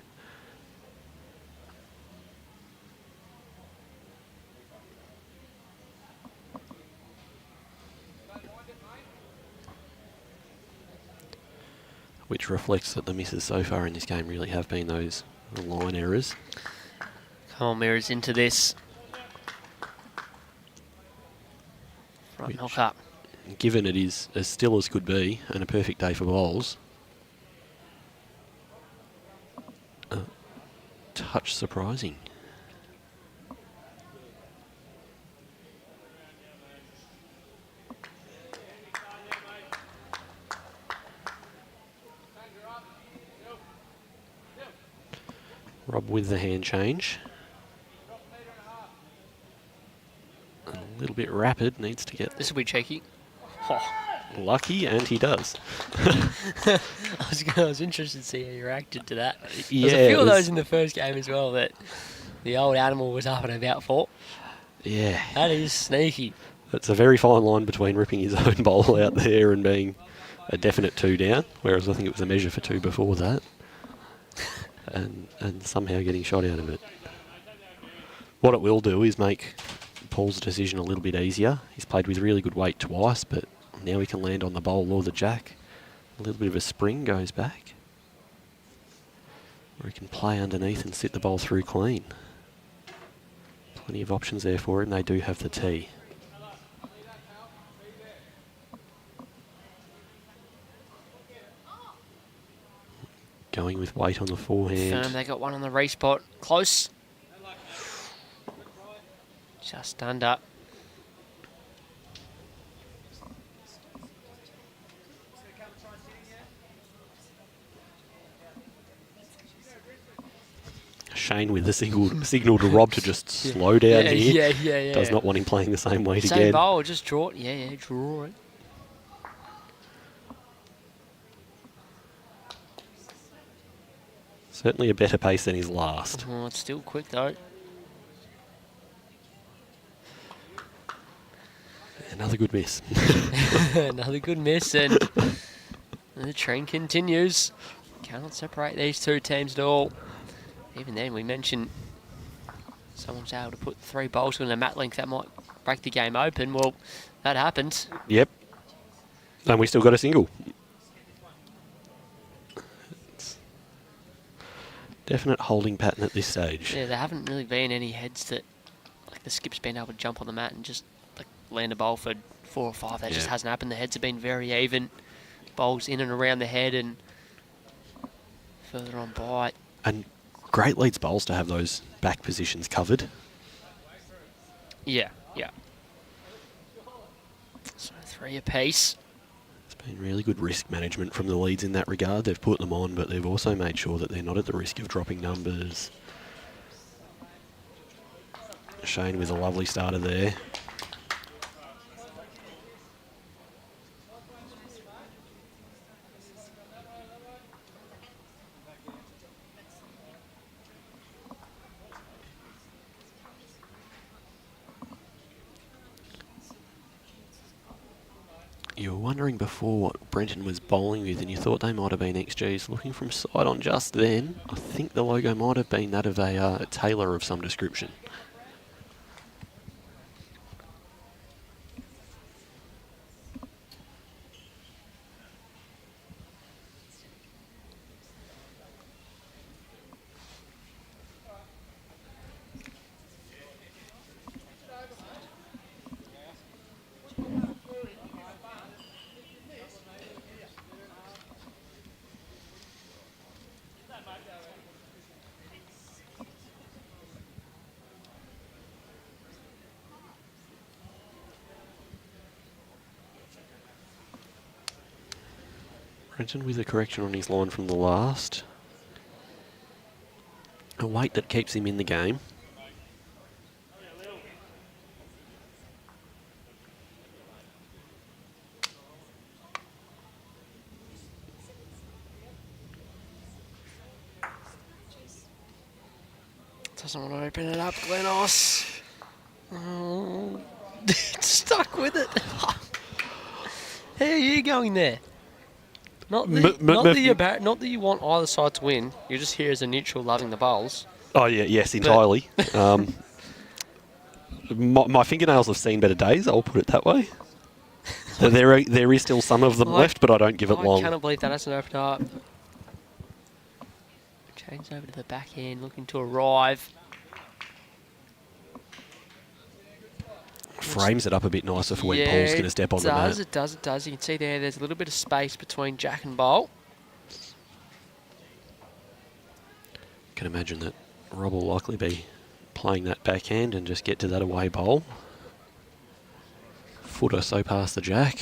Which reflects that the misses so far in this game really have been those line errors. Come on, Meyers into this. Front knock up. Given it is as still as could be and a perfect day for bowls, a touch surprising. Rob with the hand change. A little bit rapid, needs to get... This will be cheeky. Oh. Lucky, and he does. I was interested to see how you reacted to that. Yeah, There's a few of those in the first game as well that the old animal was up and about for. Yeah. That is sneaky. It's a very fine line between ripping his own bowl out there and being a definite 2 down, whereas I think it was a measure for 2 before that. And somehow getting shot out of it. What it will do is make Paul's decision a little bit easier. He's played with really good weight twice, but now he can land on the bowl or the jack. A little bit of a spring goes back. Or he can play underneath and sit the bowl through clean. Plenty of options there for him. They do have the tee. Going with weight on the forehand. They got one on the respot. Close. Just under. Shane with the signal to Rob to just slow down here. Yeah. Does not want him playing the same weight Same again. bowl, just draw it. Yeah, draw it. Certainly a better pace than his last. Oh, it's still quick though. Another good miss. Another good miss, and the trend continues. Cannot separate these two teams at all. Even then, we mentioned someone's able to put 3 bowls on a mat length that might break the game open. Well, that happened. Yep. And we still got a single. Definite holding pattern at this stage. Yeah, there haven't really been any heads that, like the skip's been able to jump on the mat and just like land a bowl for 4 or 5. That just hasn't happened. The heads have been very even. Bowls in and around the head and further on by. And great leads bowls to have those back positions covered. Yeah. So 3 apiece. It's been really good risk management from the leads in that regard. They've put them on, but they've also made sure that they're not at the risk of dropping numbers. Shane with a lovely starter there. You were wondering before what Brenton was bowling with, and you thought they might have been XGs. Looking from side on just then, I think the logo might have been that of a tailor of some description. Brenton with a correction on his line from the last. A weight that keeps him in the game. Doesn't want to open it up, Glenos. Oh, it's stuck with it. How are you going there? Not that you want either side to win. You're just here as a neutral, loving the bowls. Oh yeah, yes, entirely. My fingernails have seen better days. I'll put it that way. There is still some of them left, but I don't give it long. I cannot believe that hasn't opened up. Change over to the backhand, looking to arrive. Frames it up a bit nicer for when Paul's going to step on the mat. It does. You can see there's a little bit of space between jack and bowl. Can imagine that Rob will likely be playing that backhand and just get to that away bowl. Foot or so past the jack.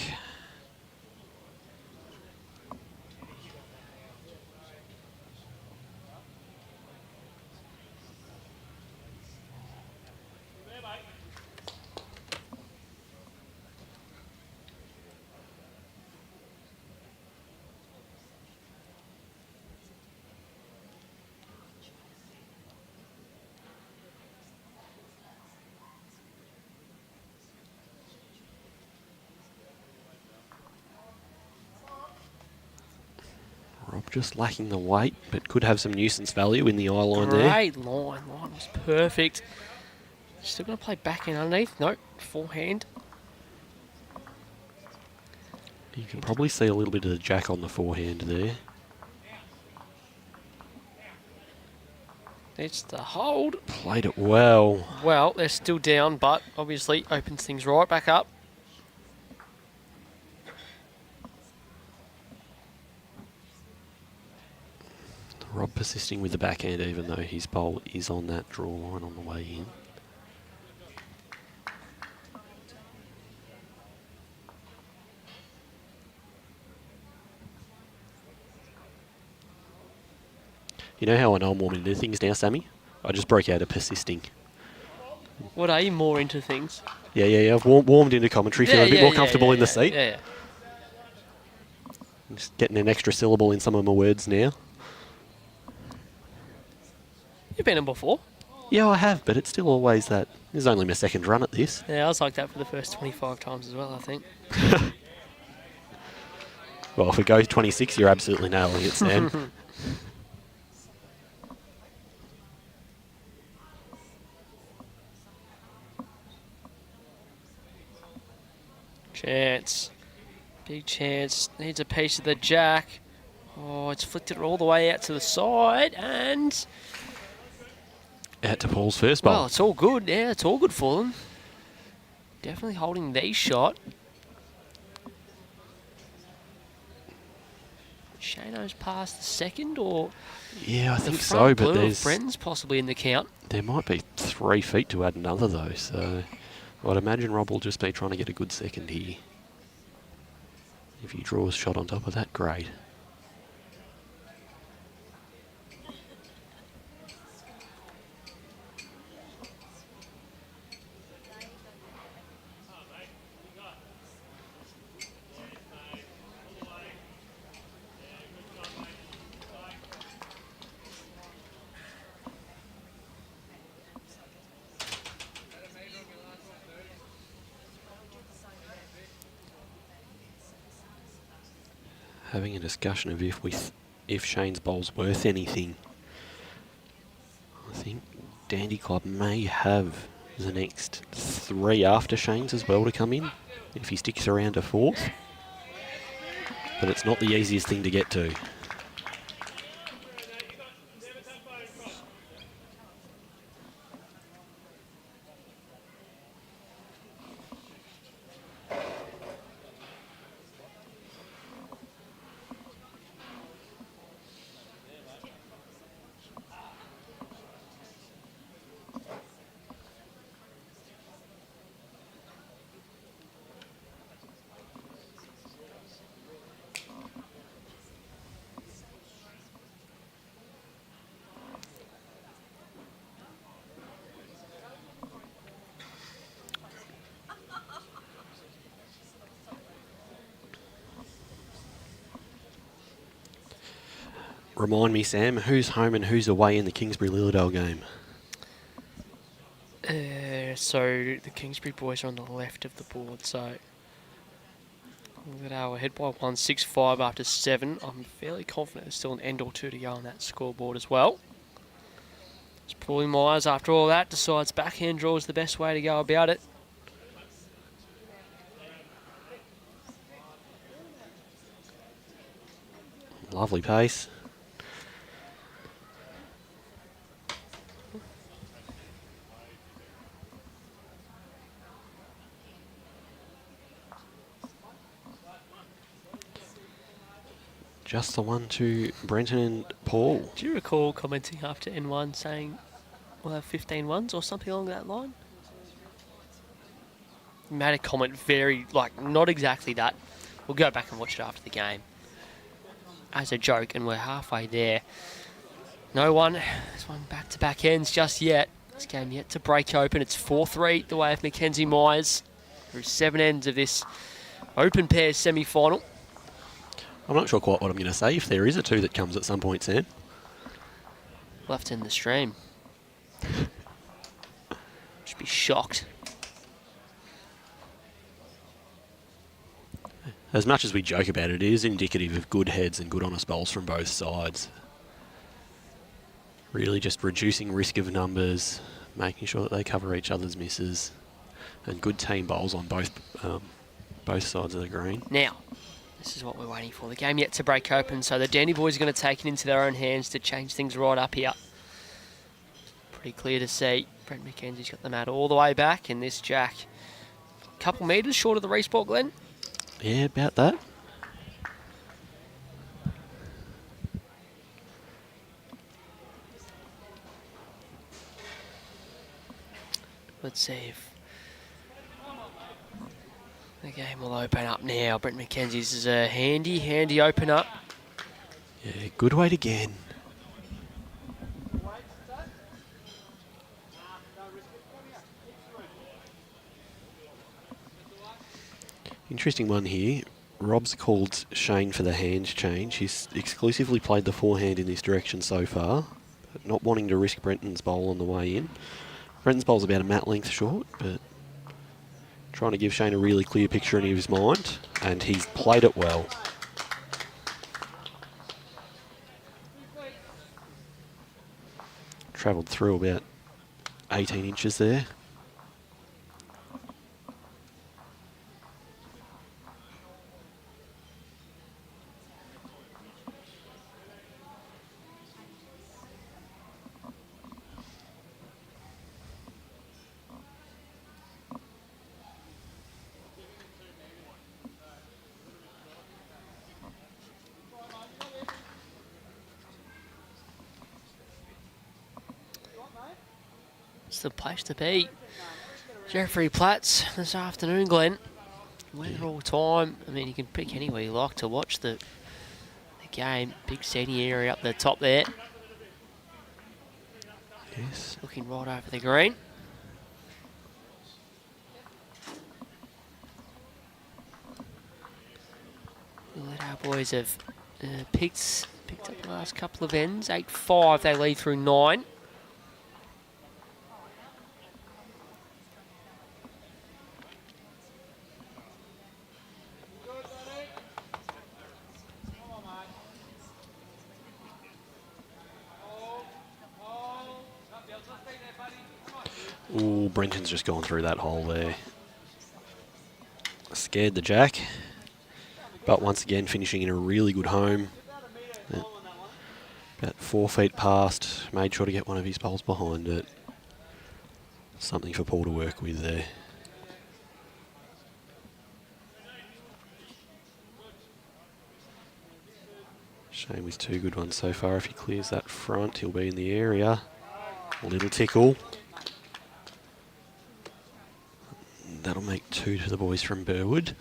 Rob just lacking the weight, but could have some nuisance value in the eye line there. Great line. Line was perfect. Still going to play backhand underneath. Nope, forehand. You can probably see a little bit of the jack on the forehand there. It's the hold. Played it well. Well, they're still down, but obviously opens things right back up. Rob persisting with the backhand, even though his bowl is on that draw line on the way in. You know how I know I'm warming into things now, Sammy? I just broke out of persisting. What are you more into things? Yeah. I've warmed into commentary, feeling a bit more comfortable in the seat. Yeah. Just getting an extra syllable in some of my words now. You've been in before. Yeah, I have, but it's still always that. This is only my second run at this. Yeah, I was like that for the first 25 times as well, I think. Well, if it goes 26, you're absolutely nailing it, Sam. Chance. Big chance. Needs a piece of the jack. Oh, it's flicked it all the way out to the side and... Out to Paul's first bowl. Well, it's all good. Yeah, it's all good for them. Definitely holding the shot. Shano's past the second, or... Yeah, I the think front so, but blue of there's... Brenton's possibly in the count. There might be 3 feet to add another, though, so... I'd imagine Rob will just be trying to get a good second here. If he draws a shot on top of that, great. Having a discussion of if Shane's bowl's worth anything. I think Dandy Club may have the next 3 after Shane's as well to come in, if he sticks around to 4th. But it's not the easiest thing to get to. Remind me, Sam, who's home and who's away in the Kingsbury-Lilydale game? So the Kingsbury boys are on the left of the board, so we're ahead by 165 after 7. I'm fairly confident there's still an end or two to go on that scoreboard as well. It's probably Meyers after all that decides backhand draw is the best way to go about it. Lovely pace. Just the one to Brenton and Paul. Do you recall commenting after N1 saying we'll have 15 ones or something along that line? You made a comment very, not exactly that. We'll go back and watch it after the game. As a joke, and we're halfway there. No one has won back-to-back ends just yet. This game yet to break open. It's 4-3 the way of McKenzie Meyers through 7 ends of this open pairs semi-final. I'm not sure quite what I'm going to say, if there is a 2 that comes at some point, Sam. Left in the stream. Should be shocked. As much as we joke about it, it is indicative of good heads and good honest bowls from both sides. Really just reducing risk of numbers, making sure that they cover each other's misses, and good team bowls on both sides of the green. Now, this is what we're waiting for. The game yet to break open, so the Dandy boys are going to take it into their own hands to change things right up here. Pretty clear to see. Brent McKenzie's got the mat all the way back, and this Jack, a couple metres short of the respot, Glenn. Yeah, about that. Let's see if the game will open up now. Brent McKenzie's is a handy open up. Yeah, good weight again. Interesting one here. Rob's called Shane for the hand change. He's exclusively played the forehand in this direction so far, but not wanting to risk Brenton's bowl on the way in. Brenton's bowl's about a mat length short, but trying to give Shane a really clear picture in his mind, and he's played it well. Travelled through about 18 inches there. It's the place to be. Jeffrey Platts this afternoon, Glenn. Weather all time. I mean, you can pick anywhere you like to watch the game. Big seating area up the top there. Yes. Looking right over the green. Our boys have picked up the last couple of ends. 8-5, they lead through 9. Ooh, Brenton's just gone through that hole there. Scared the jack, but once again finishing in a really good home. About 4 feet past, made sure to get one of his bowls behind it. Something for Paul to work with there. Shane with 2 good ones so far. If he clears that front, he'll be in the area. A little tickle. That'll make 2 to the boys from Burwood.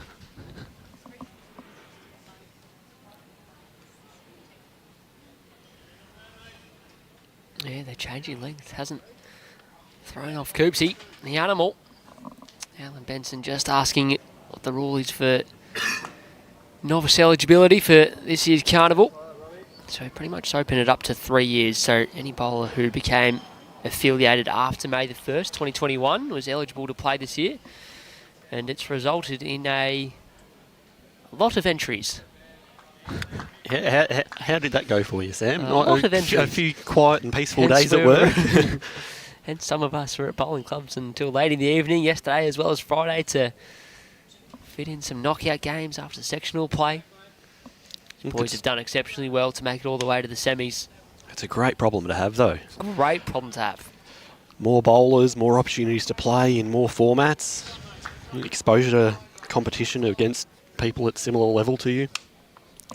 Yeah, they're changing length. Hasn't thrown off Coopsy, the animal. Alan Benson just asking what the rule is for novice eligibility for this year's carnival. So pretty much open it up to 3 years. So any bowler who became affiliated after May the 1st, 2021 was eligible to play this year. And it's resulted in a lot of entries. How did that go for you, Sam? A lot of entries. A few quiet and peaceful days at work. And some of us were at bowling clubs until late in the evening yesterday as well as Friday to fit in some knockout games after sectional play. The boys have done exceptionally well to make it all the way to the semis. It's a great problem to have, though. Great problem to have. More bowlers, more opportunities to play in more formats, exposure to competition against people at similar level to you.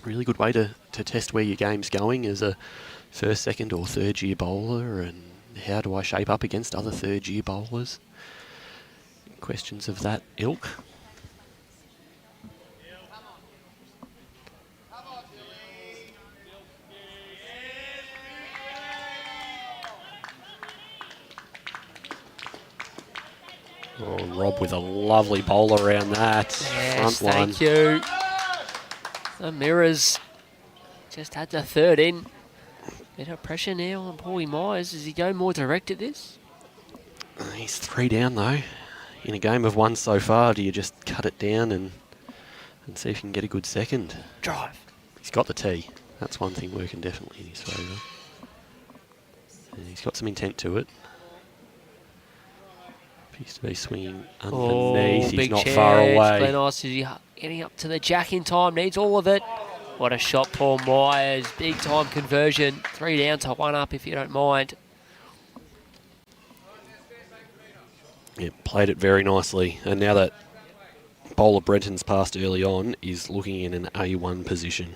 Really good way to test where your game's going as a first, second or third year bowler, and how do I shape up against other third year bowlers. Questions of that ilk. Oh, Rob with a lovely bowl around that. Yes, front one. thank you. The Mirrors just had the third in. Bit of pressure now on Paulie Meyers. Does he go more direct at this? He's 3 down though. In a game of 1 so far, do you just cut it down and and see if he can get a good second. Drive. He's got the tee. That's one thing working definitely in his favour. And he's got some intent to it. Appears to be swinging underneath. He's big not chance. far away. Glenn Ice is getting up to the jack in time. Needs all of it. What a shot, Paul Meyers. Big time conversion. 3 down to 1 up if you don't mind. Yeah, played it very nicely. And now that bowler Brenton's passed early on, is looking in an A1 position.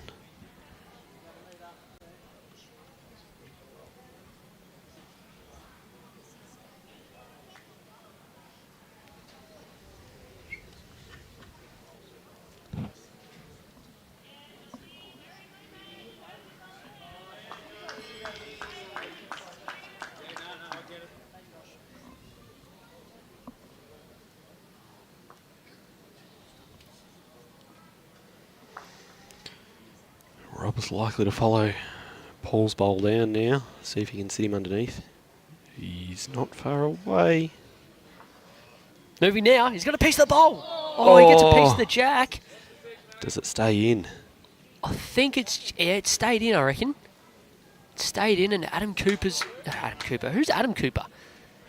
Rob is likely to follow Paul's bowl down now. See if he can sit him underneath. He's not far away. Moving now. He's got a piece of the bowl. Oh, he gets a piece of the jack. Does it stay in? I think it stayed in, I reckon. It stayed in, and Adam Cooper. Who's Adam Cooper?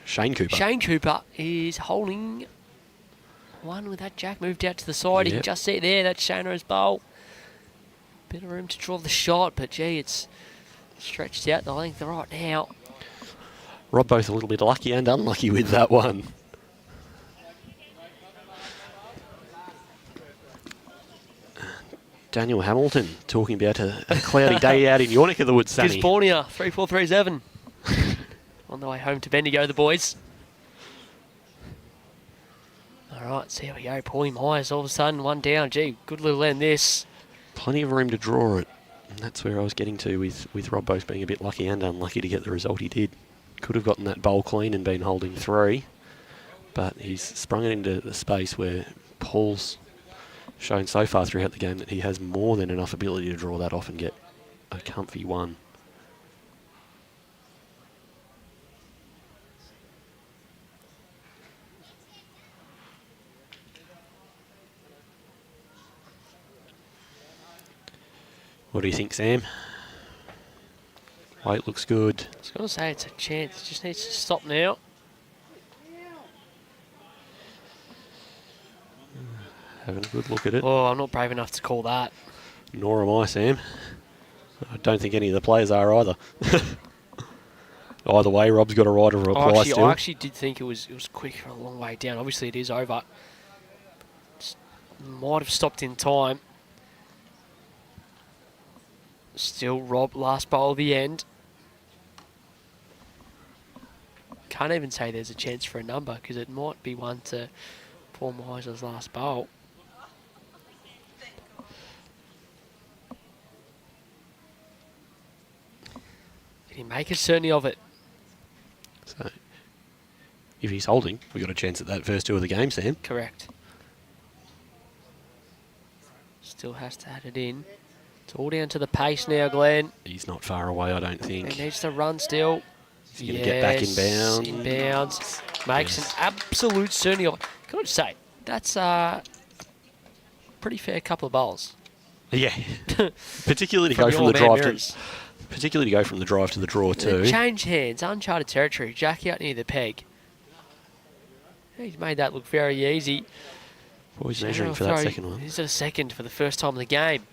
Shane Cooper. Shane Cooper is holding one with that jack moved out to the side. You can just see it there. That's Shano's bowl. Bit of room to draw the shot, but gee, it's stretched out the length right now. Rob both a little bit lucky and unlucky with that one. Daniel Hamilton talking about a cloudy day out in your neck of the woods, Sammy. Gisbornia, 3437. On the way home to Bendigo, the boys. All right, see how we go. Paulie Meyers all of a sudden, 1 down. Gee, good little end this. Plenty of room to draw it. And that's where I was getting to with Rob both being a bit lucky and unlucky to get the result he did. Could have gotten that bowl clean and been holding 3. But he's sprung it into the space where Paul's shown so far throughout the game that he has more than enough ability to draw that off and get a comfy 1. What do you think, Sam? Weight looks good. I was going to say it's a chance. It just needs to stop now. Having a good look at it. Oh, I'm not brave enough to call that. Nor am I, Sam. I don't think any of the players are either. Either way, Rob's got a right to reply still. I actually did think it was quick for a long way down. Obviously, it is over. Just might have stopped in time. Still Rob, last bowl of the end. Can't even say there's a chance for a number because it might be one to Paul Meyers' last bowl. Did he make a certainty of it? So, if he's holding, we've got a chance at that first 2 of the game, Sam. Correct. Still has to add it in. It's all down to the pace now, Glenn. He's not far away, I don't think. He needs to run still. He's going to get back in bounds. In bounds. Makes an absolute certainty of it. Can I just say, that's a pretty fair couple of bowls. Yeah. Particularly to go from the drive to the draw too. Change hands, uncharted territory. Jack out near the peg. He's made that look very easy. What was measuring for that second one? He's at a second for the first time in the game.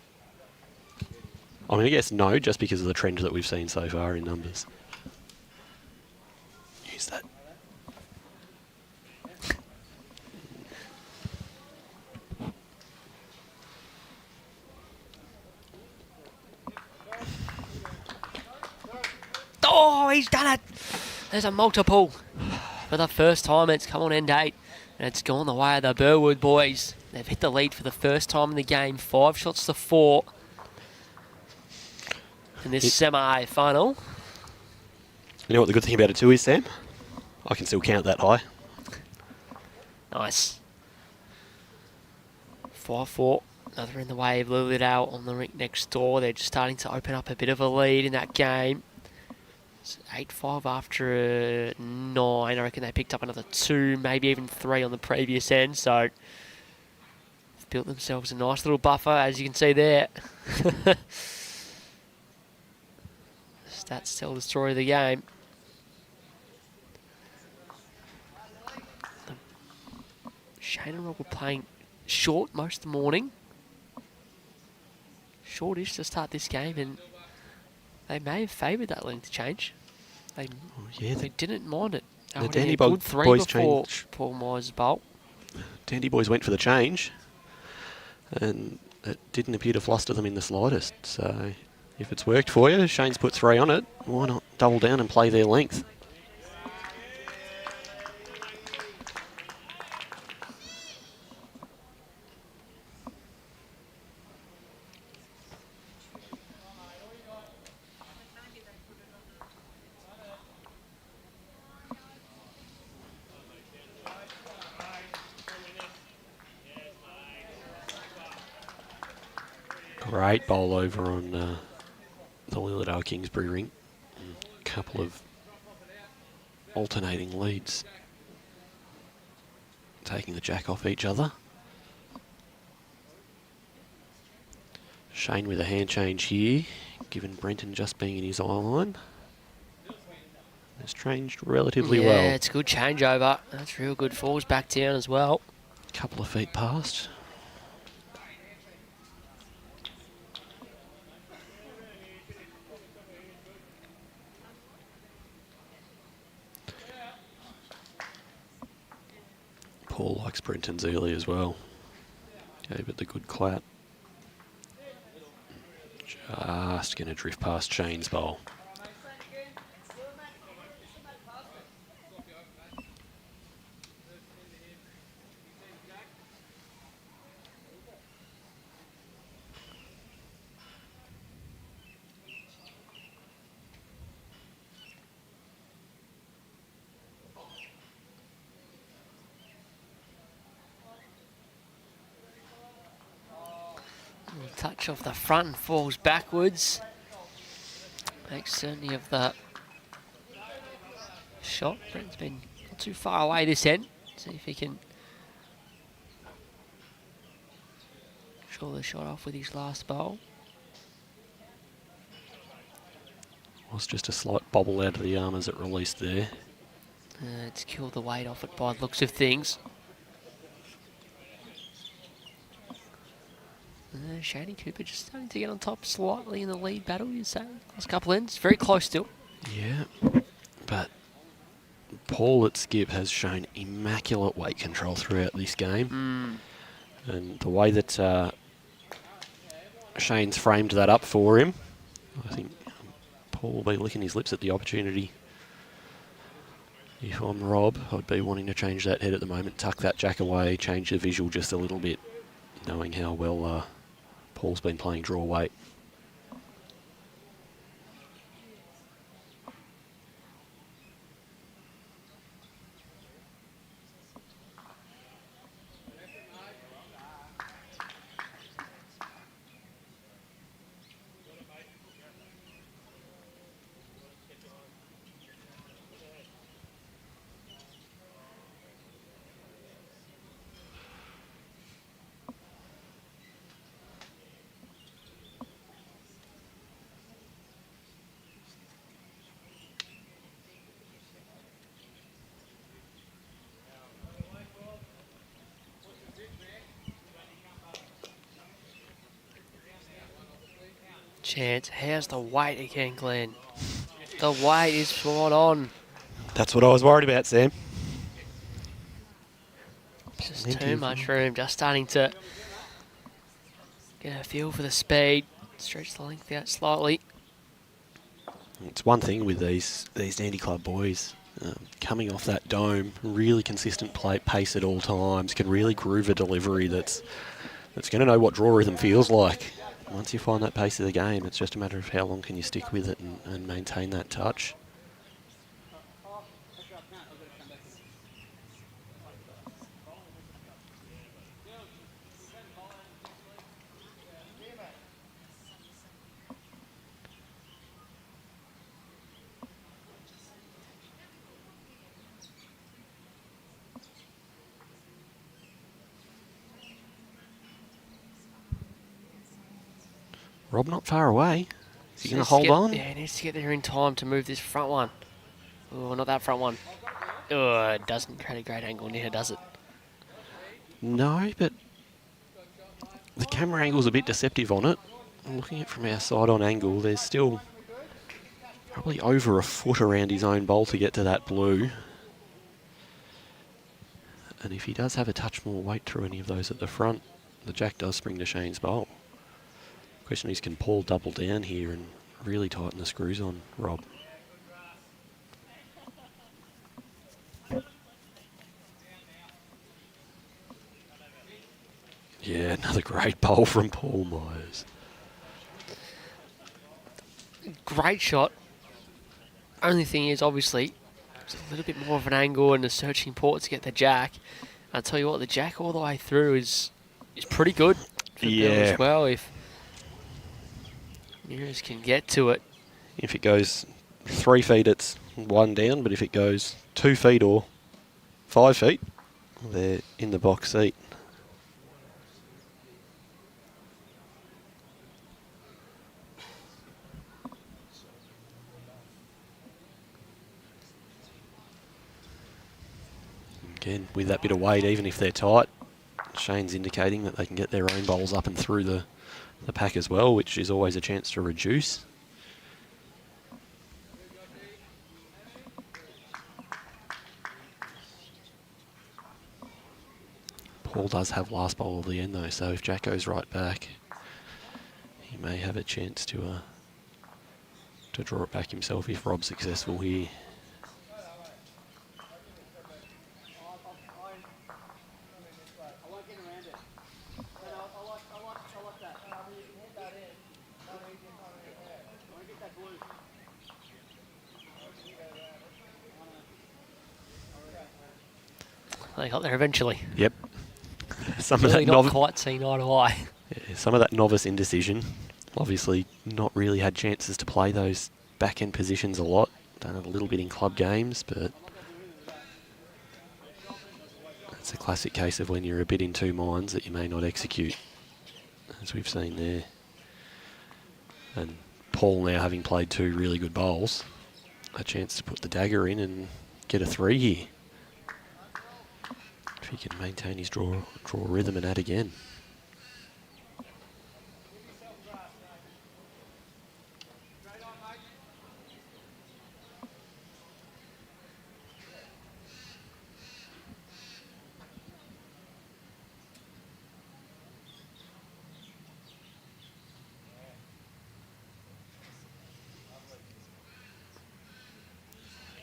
I'm going to guess no, just because of the trend that we've seen so far in numbers. Use that. Oh, he's done it. There's a multiple. For the first time, it's come on end 8. And it's gone the way of the Burwood boys. They've hit the lead for the first time in the game. 5 shots to 4. In this semi-final. You know what the good thing about it too is, Sam? I can still count that high. Nice. 5-4. Another in the way of Lilydale on the rink next door. They're just starting to open up a bit of a lead in that game. It's 8-5 after 9. I reckon they picked up another 2, maybe even 3 on the previous end. So built themselves a nice little buffer, as you can see there. Stats tell the story of the game. Shane and Rob were playing short most of the morning. Shortish to start this game, and they may have favoured that length change. They didn't mind it. The They Dandy had a good three boys before change. Paul Meyers' bolt. Dandy boys went for the change, and it didn't appear to fluster them in the slightest. So if it's worked for you, Shane's put 3 on it, why not double down and play their length? Great bowl over on the Lilydale Kingsbury ring. A couple of alternating leads, taking the jack off each other. Shane with a hand change here, given Brenton just being in his eye line. It's changed relatively well. Yeah, it's a good changeover. That's real good. Falls back down as well. Couple of feet past. Paul likes Brenton's early as well. Gave it the good clap. Just going to drift past Shane's bowl. Touch off the front and falls backwards. Makes certainty of the shot. Brent's been not too far away this end. See if he can draw the shot off with his last bowl. Was just a slight bobble out of the arm as it released there. It's killed the weight off it by the looks of things. Shane Cooper just starting to get on top slightly in the lead battle, you'd say. Last couple ends, very close still. Yeah, but Paul at skip has shown immaculate weight control throughout this game. And the way that Shane's framed that up for him, I think Paul will be licking his lips at the opportunity. If I'm Rob, I'd be wanting to change that head at the moment, tuck that jack away, change the visual just a little bit, knowing how well Paul's been playing draw weight. Chance, how's the weight again, Glenn? The weight is spot on. That's what I was worried about, Sam. Just too much room, just starting to get a feel for the speed. Stretch the length out slightly. It's one thing with these Dandy Club boys, coming off that dome, really consistent pace at all times, can really groove a delivery that's going to know what draw rhythm feels like. Once you find that pace of the game, it's just a matter of how long can you stick with it and maintain that touch. Rob not far away. Is he going to Needs hold get- on? Yeah, he needs to get there in time to move this front one. Oh, not that front one. Oh, it doesn't create a great angle now, does it? No, but the camera angle's a bit deceptive on it. Looking at it from our side on angle, there's still probably over a foot around his own bowl to get to that blue. And if he does have a touch more weight through any of those at the front, the jack does spring to Shane's bowl. Question is, can Paul double down here and really tighten the screws on Rob? Yeah, another great bowl from Paul Meyers. Great shot. Only thing is, obviously, it's a little bit more of an angle and a searching port to get the jack. I'll tell you what, the jack all the way through is pretty good for Bill as well. If Meyers can get to it. If it goes 3 feet, it's 1 down, but if it goes 2 feet or 5 feet, they're in the box seat. Again, with that bit of weight, even if they're tight, Shane's indicating that they can get their own bowls up and through the pack as well, which is always a chance to reduce. Paul does have last bowl of the end though, so if Jack goes right back, he may have a chance to draw it back himself if Rob's successful here. They got there eventually. Yep. Some of Really that not quite seen eye to eye. Yeah, some of that novice indecision. Obviously not really had chances to play those back-end positions a lot. Done it a little bit in club games, but it's a classic case of when you're a bit in two minds that you may not execute, as we've seen there. And Paul now having played 2 really good bowls, a chance to put the dagger in and get a 3 here. If he can maintain his draw rhythm and add again.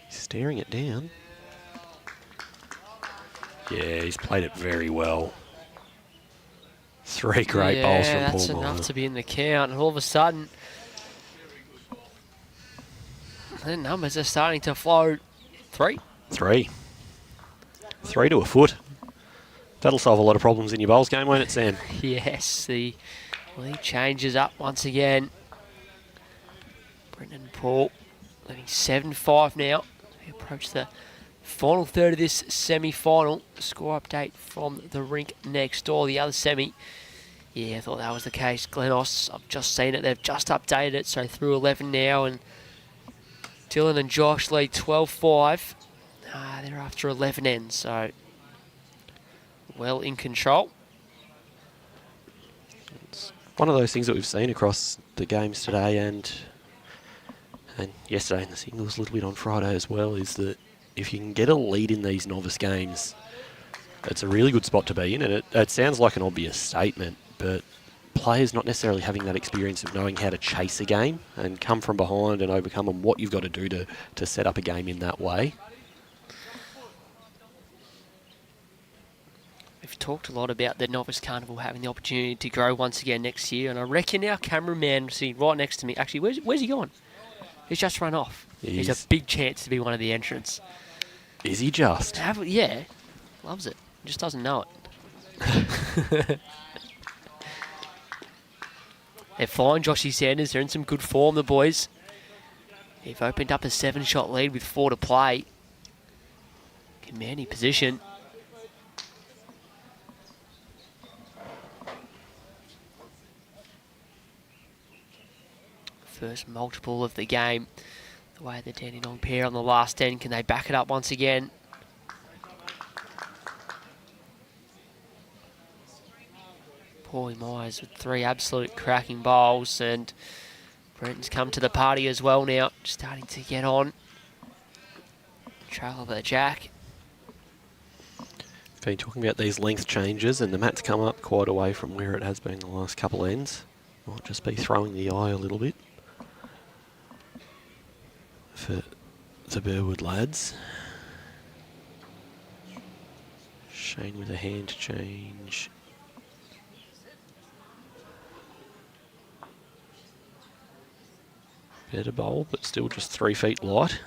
He's staring it down. Yeah, he's played it very well. 3 great bowls from Paul that's enough Meyers. to be in the count. And all of a sudden, the numbers are starting to flow. 3? 3 to a foot. That'll solve a lot of problems in your bowls game, won't it, Sam? Yes, the lead changes up once again. Brenton and Paul leading 7-5 now. We approach the final third of this semi-final. Score update from the rink next door. The other semi, yeah, I thought that was the case. Glenos, I've just seen it. They've just updated it, so through 11 now. And Dylan and Josh lead 12-5. They're after 11 ends, so well in control. It's one of those things that we've seen across the games today and yesterday in the singles, a little bit on Friday as well, is that if you can get a lead in these novice games, it's a really good spot to be in. And it sounds like an obvious statement, but players not necessarily having that experience of knowing how to chase a game and come from behind and overcome, and what you've got to do to set up a game in that way. We've talked a lot about the Novice Carnival having the opportunity to grow once again next year, and I reckon our cameraman sitting right next to me, actually, where's he going? He's just run off. He's a big chance to be one of the entrants. Is he just? Yeah, loves it. Just doesn't know it. They're fine, Joshy Sanders. They're in some good form, the boys. They've opened up a 7-shot lead with 4 to play. Commanding position. first multiple of the game. The way the Dandenong pair on the last end, can they back it up once again? Paulie Meyers with 3 absolute cracking bowls, and Brenton's come to the party as well now, starting to get on. Trail of the jack. Been talking about these length changes, and the mat's come up quite away from where it has been the last couple ends. Might just be throwing the eye a little bit for the Burwood lads. Shane with a hand change. Better bowl, but still just 3 feet light.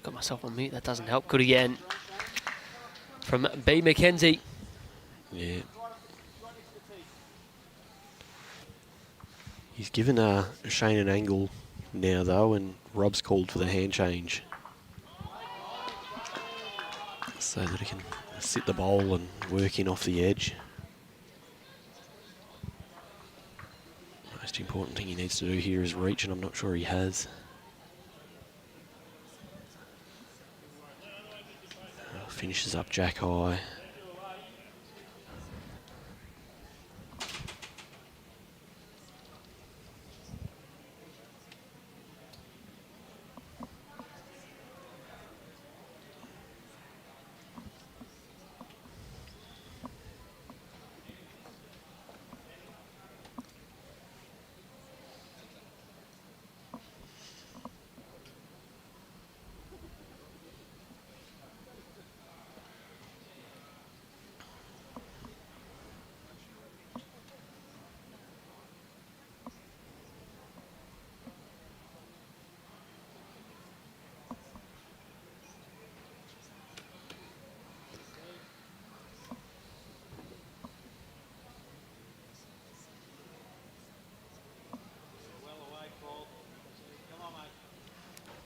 Got myself on mute, that doesn't help. Good again from B. McKenzie. Yeah. He's given Shane an angle now, though, and Rob's called for the hand change, so that he can sit the bowl and work in off the edge. Most important thing he needs to do here is reach, and I'm not sure he has. Finishes up jack high.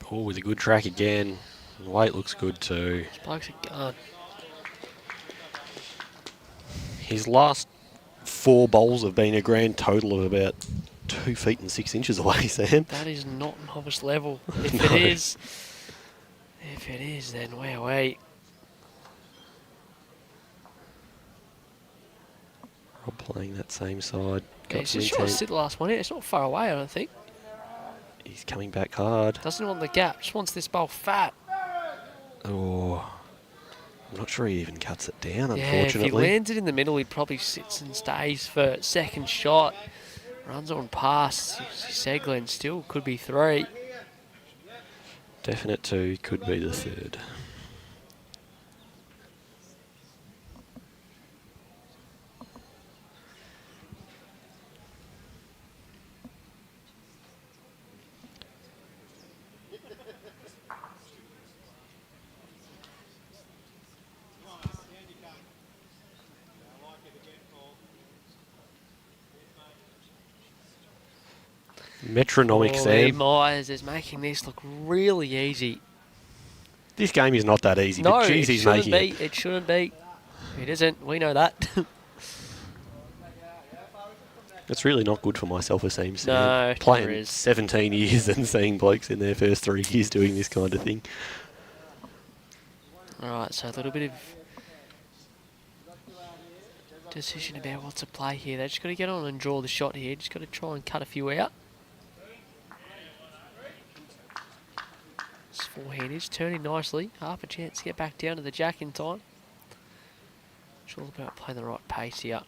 Oh, with a good track again. The weight looks good too. These blokes are gone. His last 4 bowls have been a grand total of about 2 feet and 6 inches away, Sam. That is not novice level. If No. it is, then wait. Rob playing that same side. Yeah, Got he's some just trying to intent. sit the last one in. It's not far away, I don't think. He's coming back hard. Doesn't want the gap, just wants this bowl fat. Oh, I'm not sure he even cuts it down, Yeah, if he unfortunately. lands it in the middle, he probably sits and stays for second shot. Runs on past. Seglen still could be 3. Definite 2, could be the 3rd. Metronomic, Paulie Sam. Meyers is making this look really easy. This game is not that easy, No, but it geez, he's shouldn't making be. it. It shouldn't be. It isn't. We know that. It's really not good for my self-esteem, Sam. No, it never Playing is. 17 years and seeing blokes in their first 3 years doing this kind of thing. All right, so a little bit of decision about what to play here. They've just got to get on and draw the shot here. Just got to try and cut a few out. This forehand is turning nicely. Half a chance to get back down to the jack in time. It's all about playing the right pace here.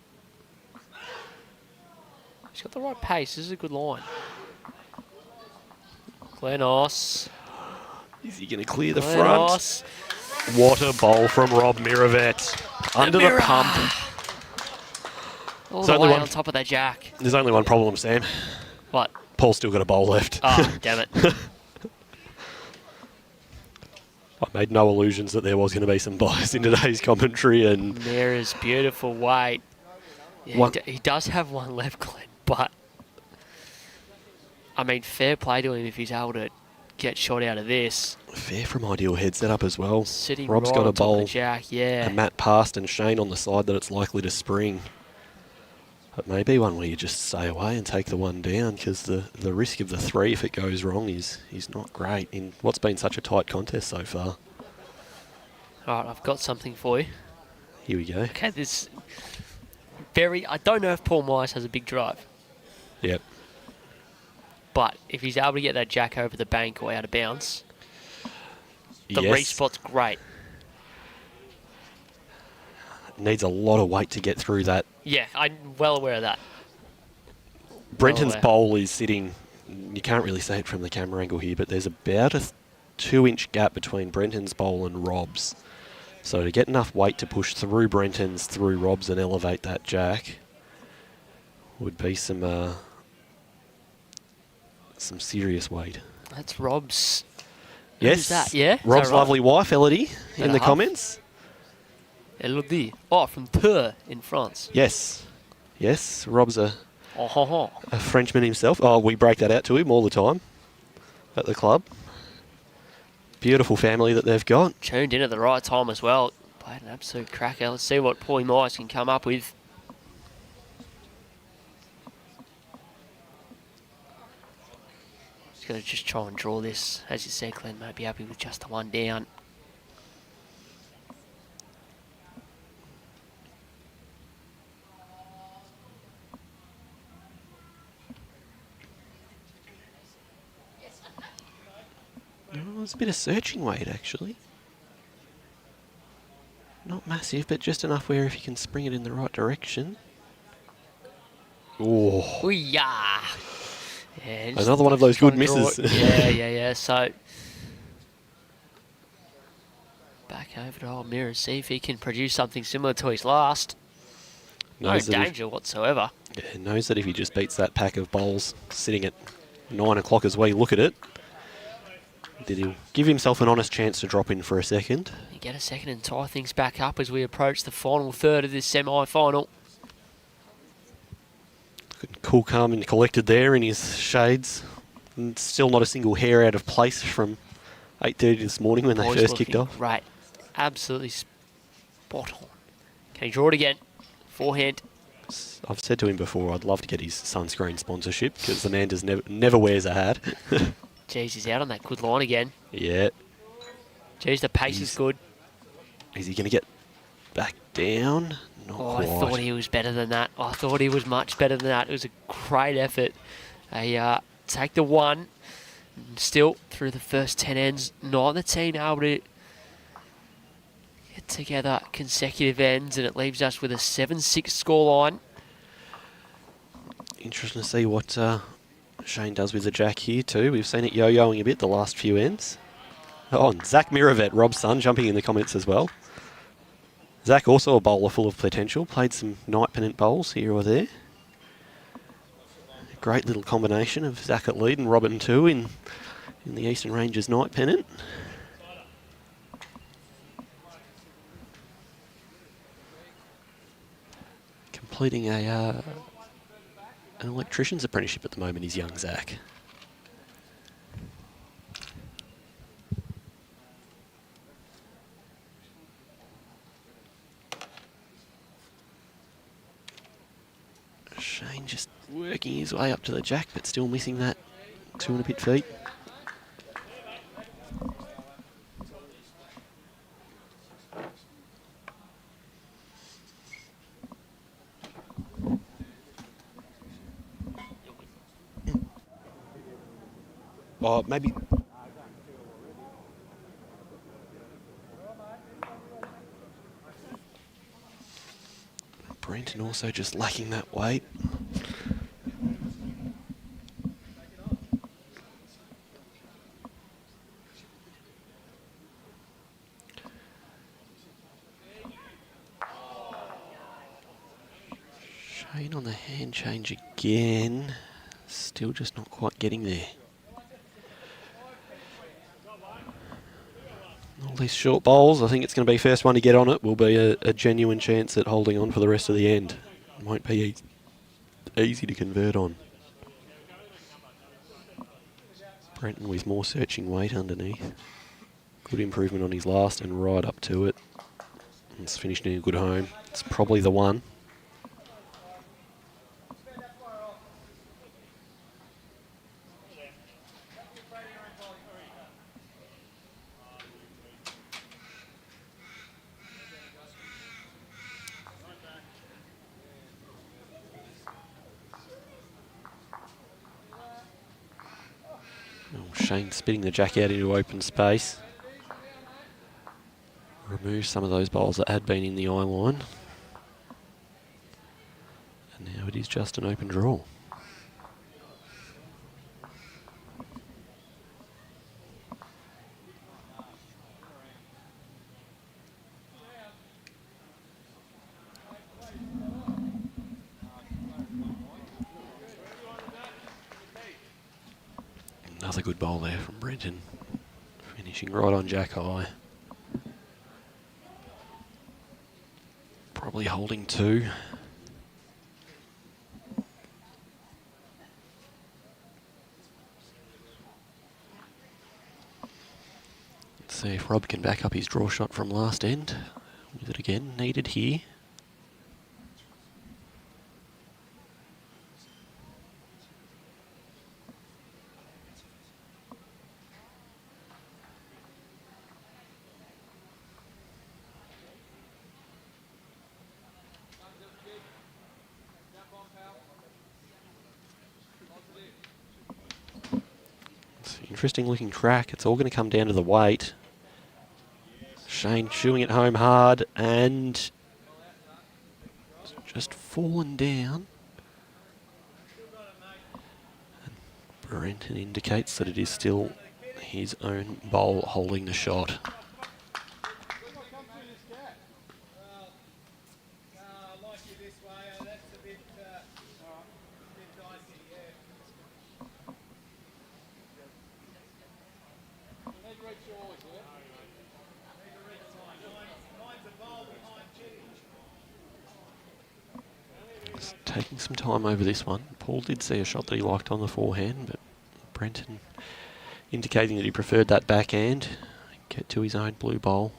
He's got the right pace. This is a good line. Glenos. Is he going to clear the front? Glenos. What a bowl from Rob Miravet. Under the Mirror. pump. All There's the only way one- on top of that jack. There's only one problem, Sam. What? Paul's still got a bowl left. Oh, damn it. I made no illusions that there was going to be some bias in today's commentary. And Meyers, beautiful weight. Yeah, he does have one left, Glenn, but I mean, fair play to him if he's able to get shot out of this. Fair from ideal head setup as well. Sitting Rob's right got on a top of bowl. the jack, yeah. And Matt passed and Shane on the side that it's likely to spring. It may be one where you just stay away and take the one down, because the risk of the 3 if it goes wrong is not great in what's been such a tight contest so far. All right, I've got something for you. Here we go. Okay, this I don't know if Paul Meyers has a big drive, Yep. but if he's able to get that jack over the bank or out of bounds, the Yes. respot's great. Needs a lot of weight to get through that. Yeah, I'm well aware of that. Brenton's aware. bowl is sitting, you can't really see it from the camera angle here, but there's about a 2-inch gap between Brenton's bowl and Rob's. So to get enough weight to push through Brenton's, through Rob's, and elevate that jack would be some serious weight. That's Rob's. Yes, Who's that? Yeah? Is Rob's that right? lovely wife, Elodie, in That the a half? comments. Elodie. Oh, from Tours in France. Yes, Rob's a Oh, ho, ho. Frenchman himself. Oh, we break that out to him all the time at the club. Beautiful family that they've got. Tuned in at the right time as well. Played an absolute cracker. Let's see what Paulie Meyers can come up with. He's going to just try and draw this. As you said, Glenn might be happy with just the one down. Oh, it's a bit of searching weight, actually. Not massive, but just enough where if you can spring it in the right direction. Oh, Ooh-yah! Yeah, just another one of those trying good to draw misses. it. Yeah. So, back over to old Mira, see if he can produce something similar to his last. No Knows that if- danger whatsoever. Yeah, knows that if he just beats that pack of bowls sitting at 9 o'clock as we look at it, that he'll give himself an honest chance to drop in for a second. You get a second and tie things back up as we approach the final third of this semi-final. Cool, calm and collected there in his shades. And still not a single hair out of place from 8:30 this morning when they Boys first kicked looking off. Right, absolutely spot on. Can he draw it again? Forehand. I've said to him before, I'd love to get his sunscreen sponsorship, because the man does never wears a hat. Jeez, he's out on that good line again. Yeah. Jeez, the pace is good. Is he going to get back down? Not Oh, quite. I thought he was better than that. I thought he was much better than that. It was a great effort. They take the one. Still, through the first 10 ends, neither team able to get together consecutive ends, and it leaves us with a 7-6 scoreline. Interesting to see what Shane does with the jack here too. We've seen it yo-yoing a bit the last few ends. Oh, and Zach Miravet, Rob's son, jumping in the comments as well. Zach, also a bowler full of potential. Played some night pennant bowls here or there. Great little combination of Zach at lead and Robin too in the Eastern Ranges night pennant. Completing an electrician's apprenticeship at the moment is young Zach. Shane just working his way up to the jack, but still missing that 2 and a bit feet. Oh, maybe. Brenton also just lacking that weight. Shane on the hand change again. Still just not quite getting there. these short bowls. I think it's going to be first one to get on it will be a genuine chance at holding on for the rest of the end. It won't be easy to convert on. Brenton with more searching weight underneath. Good improvement on his last and right up to it. It's finished in a good home. It's probably the one. Shane spitting the jack out into open space. Remove some of those bowls that had been in the eye line. And now it is just an open draw. Another good bowl there from Brenton. Finishing right on jack high. Probably holding two. Let's see if Rob can back up his draw shot from last end. With it again, needed here. Interesting looking track. It's all going to come down to the weight. Shane chewing it home hard and just fallen down. And Brenton indicates that it is still his own bowl holding the shot. Taking some time over this one. Paul did see a shot that he liked on the forehand, but Brenton indicating that he preferred that backhand. Get to his own blue bowl.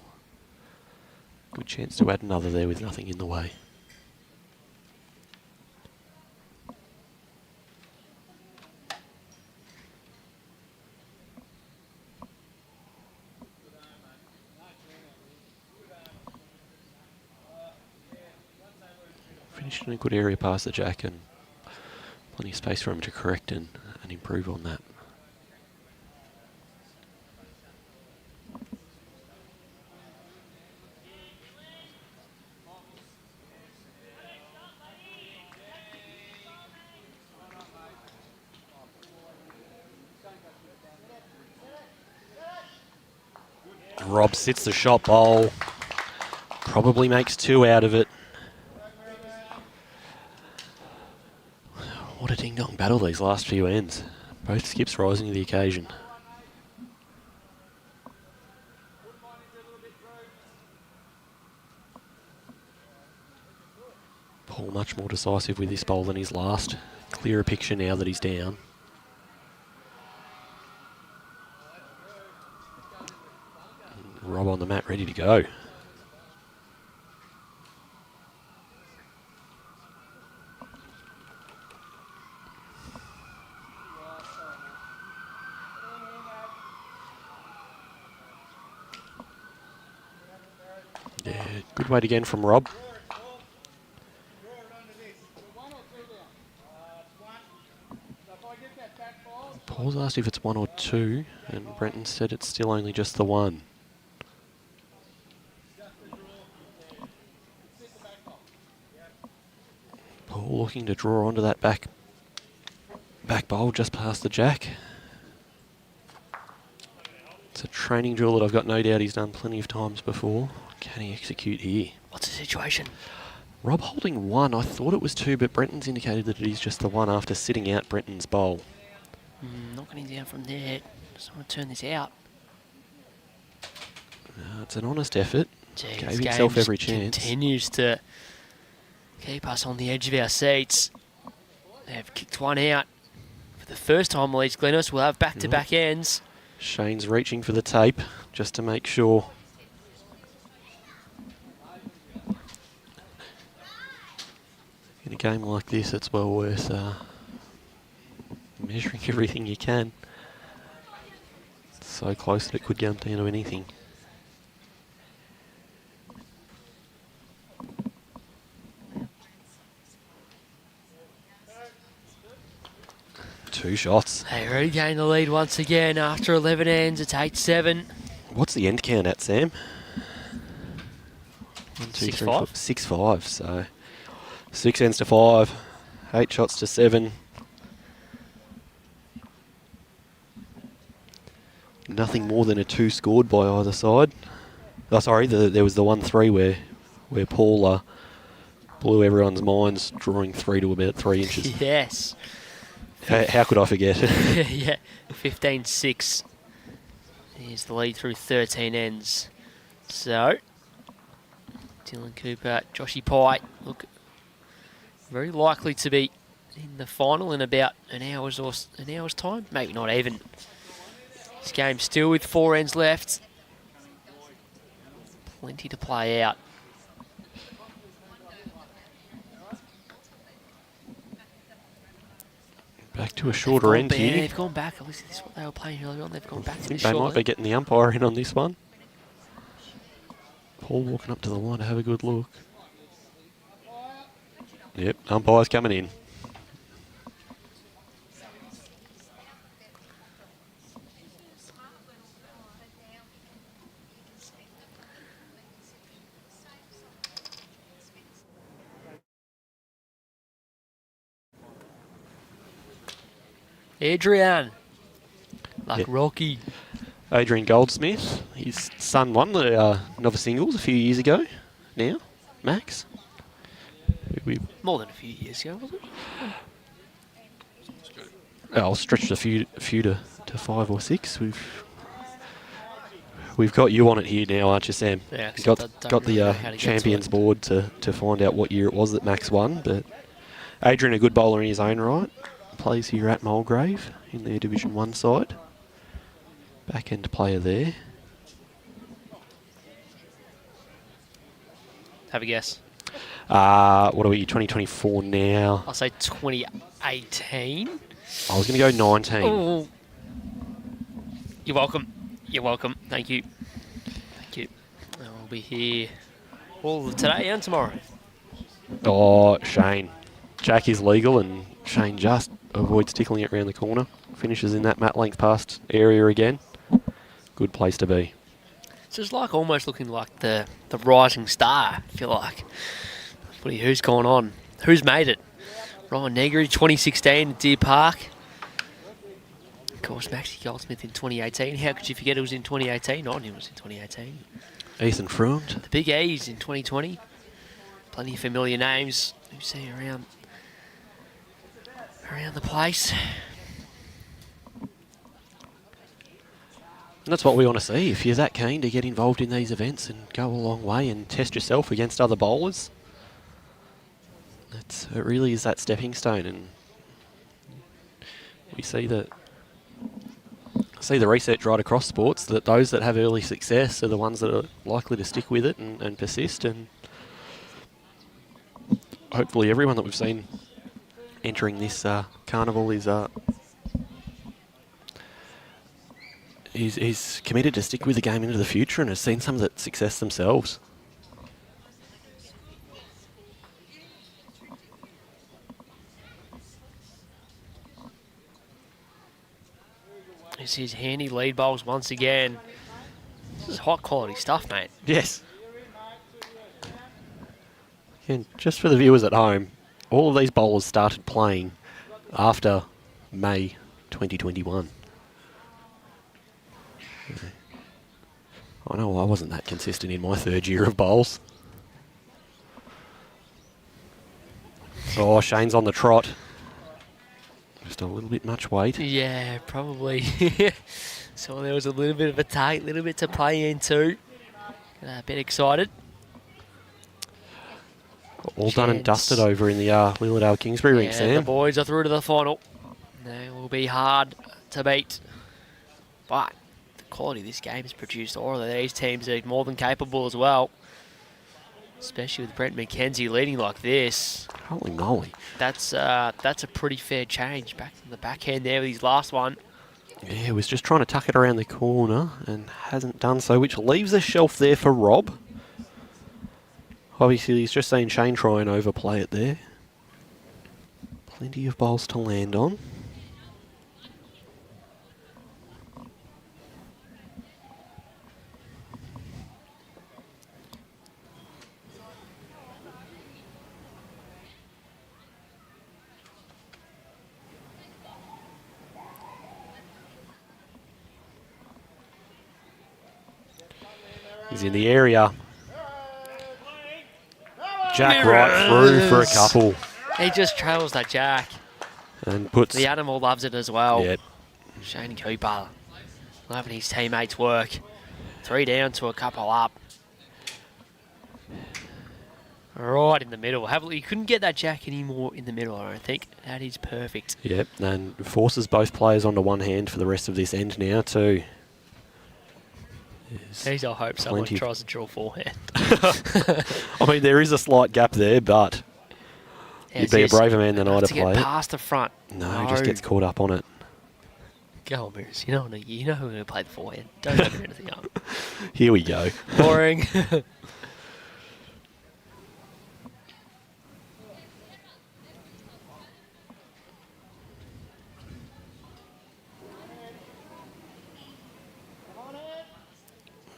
Good chance to add another there with nothing in the way. Finished in a good area past the jack and plenty of space for him to correct and improve on that. Rob sits the shot bowl, probably makes two out of it. What a ding-dong battle these last few ends. Both skips rising to the occasion. Paul much more decisive with this bowl than his last. Clearer picture now that he's down. Rob on the mat ready to go. Yeah, good weight again from Rob. Paul's asked if it's one or two, and Brenton said it's still only just the one. Paul looking to draw onto that back bowl just past the jack. It's a training drill that I've got no doubt he's done plenty of times before. Can he execute here? What's the situation? Rob holding one. I thought it was two, but Brenton's indicated that it is just the one after sitting out Brenton's bowl. Not getting down from there. Just want to turn this out. It's an honest effort. Gee, Gave this himself game every just chance. Continues to keep us on the edge of our seats. They've kicked one out. For the first time, Leeds Glenus will have back-to-back ends. Shane's reaching for the tape just to make sure. In a game like this, it's well worth measuring everything you can. It's so close that it could come down to anything. Two shots. They regain the lead once again after 11 ends. It's 8-7. What's the end count at, Sam? 6-5. 6-5, so 6 ends to 5, 8 shots to 7. Nothing more than a 2 scored by either side. Oh, sorry, there was the 1-3 where Paul blew everyone's minds, drawing 3 to about 3 inches. Yes. How could I forget? Yeah, 15-6 is the lead through 13 ends. So, Dylan Cooper, Joshy Pye, look, very likely to be in the final in about an hour's time. Maybe not even. This game still with 4 ends left. Plenty to play out. Back to a shorter end here. They've gone back. At least this is what they were playing earlier on. They've gone back to the They short might be end. getting the umpire in on this one. Paul walking up to the line to have a good look. Yep, umpire's coming in. Adrian. Like Yep. Rocky. Adrian Goldsmith, his son won the Novice Singles a few years ago now, Max. More than a few years ago, was it? I'll stretch a few to 5 or 6. We've got you on it here now, aren't you, Sam? Yeah, 'cause I got don't really know the how to get to champions it. board to find out what year it was that Max won. But Adrian, a good bowler in his own right, plays here at Mulgrave in their Division 1 side. Back end player there. Have a guess. What are we, 2024 now? I'll say 2018. I was going to go 19. Oh. You're welcome. You're welcome. Thank you. Thank you. I'll be here all of today and tomorrow. Oh, Shane. Jack is legal and Shane just avoids tickling it around the corner. Finishes in that mat length past area again. Good place to be. So it's like almost looking like the rising star, I feel like. Buddy, who's gone on? Who's made it? Ryan Negri, 2016 at Deer Park. Of course, Maxie Goldsmith in 2018. How could you forget it was in 2018? I knew it was in 2018. Ethan Fruant. The Big E's in 2020. Plenty of familiar names you see around the place. And that's what we want to see. If you're that keen to get involved in these events and go a long way and test yourself against other bowlers, it really is that stepping stone. And we see the research right across sports that those that have early success are the ones that are likely to stick with it and persist. And hopefully everyone that we've seen entering this carnival is committed to stick with the game into the future and has seen some of that success themselves. This is handy lead bowls once again. This is high quality stuff, mate. Yes. And just for the viewers at home, all of these bowlers started playing after May 2021. I know I wasn't that consistent in my third year of bowls. Oh, Shane's on the trot. Just a little bit much weight. Yeah, probably. So there was a little bit of a take, a little bit to play into. A bit excited. All done and dusted over in the Lilydale-Kingsbury ring, The Sam. boys are through to the final. They will be hard to beat. But the quality of this game has produced all of these teams are more than capable as well. Especially with Brent McKenzie leading like this. Holy moly. That's a pretty fair change back to the backhand there with his last one. Yeah, he was just trying to tuck it around the corner and hasn't done so, which leaves a shelf there for Rob. Obviously, he's just seen Shane try and overplay it there. Plenty of bowls to land on. He's in the area. Jack right through for a couple. He just trails that jack. And puts... The animal loves it as well. Yep. Shane Cooper loving his teammates' work. 3 down to a couple up. Right in the middle. You couldn't get that jack anymore in the middle, I don't think. That is perfect. Yep, and forces both players onto one hand for the rest of this end now too. Geez, I hope someone tries to draw forehand. I mean, there is a slight gap there, but you'd be a braver man than I to play it. Past the front. No, he just gets caught up on it. Go on, Meyers. You know who we're going to play the forehand. Don't open anything up. Here we go. Boring.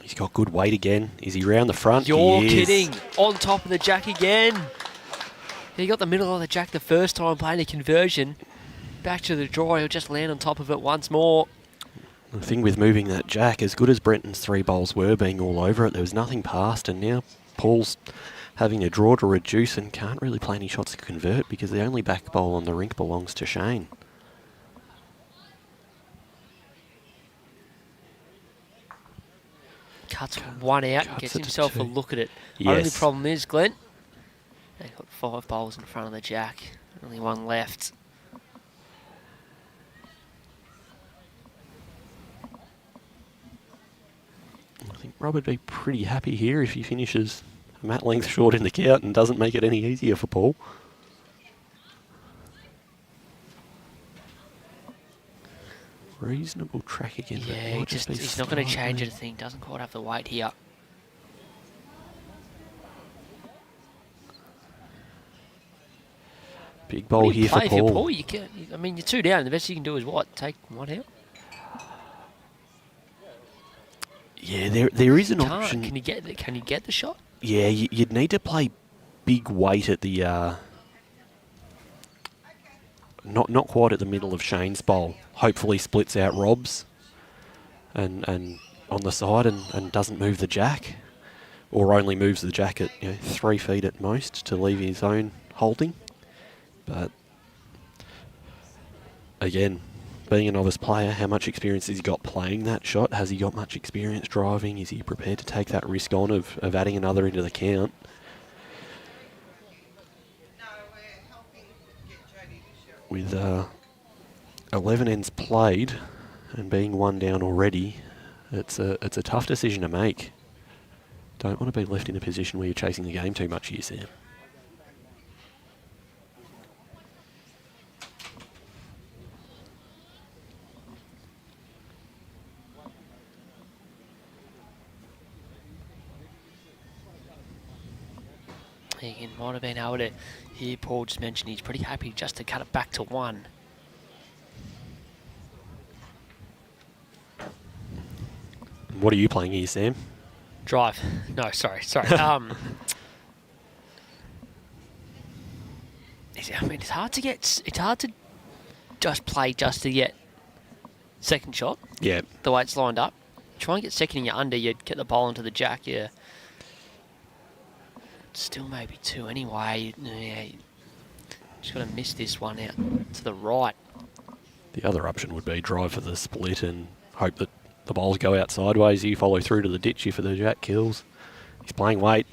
He's got good weight again. Is he round the front? You're kidding. On top of the jack again. He got the middle of the jack the first time playing a conversion. Back to the draw. He'll just land on top of it once more. The thing with moving that jack, as good as Brenton's 3 bowls were being all over it, there was nothing past, and now Paul's having a draw to reduce and can't really play any shots to convert because the only back bowl on the rink belongs to Shane. Cuts one out and gets himself a look at it. Yes. Only problem is, Glenn, they've got 5 bowls in front of the jack. Only 1 left. I think Rob would be pretty happy here if he finishes a mat length short in the count and doesn't make it any easier for Paul. Reasonable track again. Yeah, he's not going to change anything. Doesn't quite have the weight here. Big bowl here for Paul. You can, I mean, you're 2 down. The best you can do is what? Take 1 out? Yeah, there is an option. Can you get the shot? Yeah, you'd need to play big weight at the not quite at the middle of Shane's bowl. Hopefully splits out Rob's and on the side and doesn't move the jack, or only moves the jack at 3 feet at most to leave his own holding. But again, being a novice player, how much experience has he got playing that shot? Has he got much experience driving? Is he prepared to take that risk on of adding another into the count? With 11 ends played and being 1 down already, it's a tough decision to make. Don't want to be left in a position where you're chasing the game too much here, Sam. He might have been able to hear Paul just mention he's pretty happy just to cut it back to 1. What are you playing here, Sam? Drive. No, sorry. I mean, it's hard to just play just to get second shot. Yeah. The way it's lined up. Try and get second and you're under, you'd get the ball into the jack, yeah. Still maybe 2 anyway. Yeah, just got to miss this one out to the right. The other option would be drive for the split and hope that the bowls go out sideways. You follow through to the ditch here for the jack kills. He's playing weight.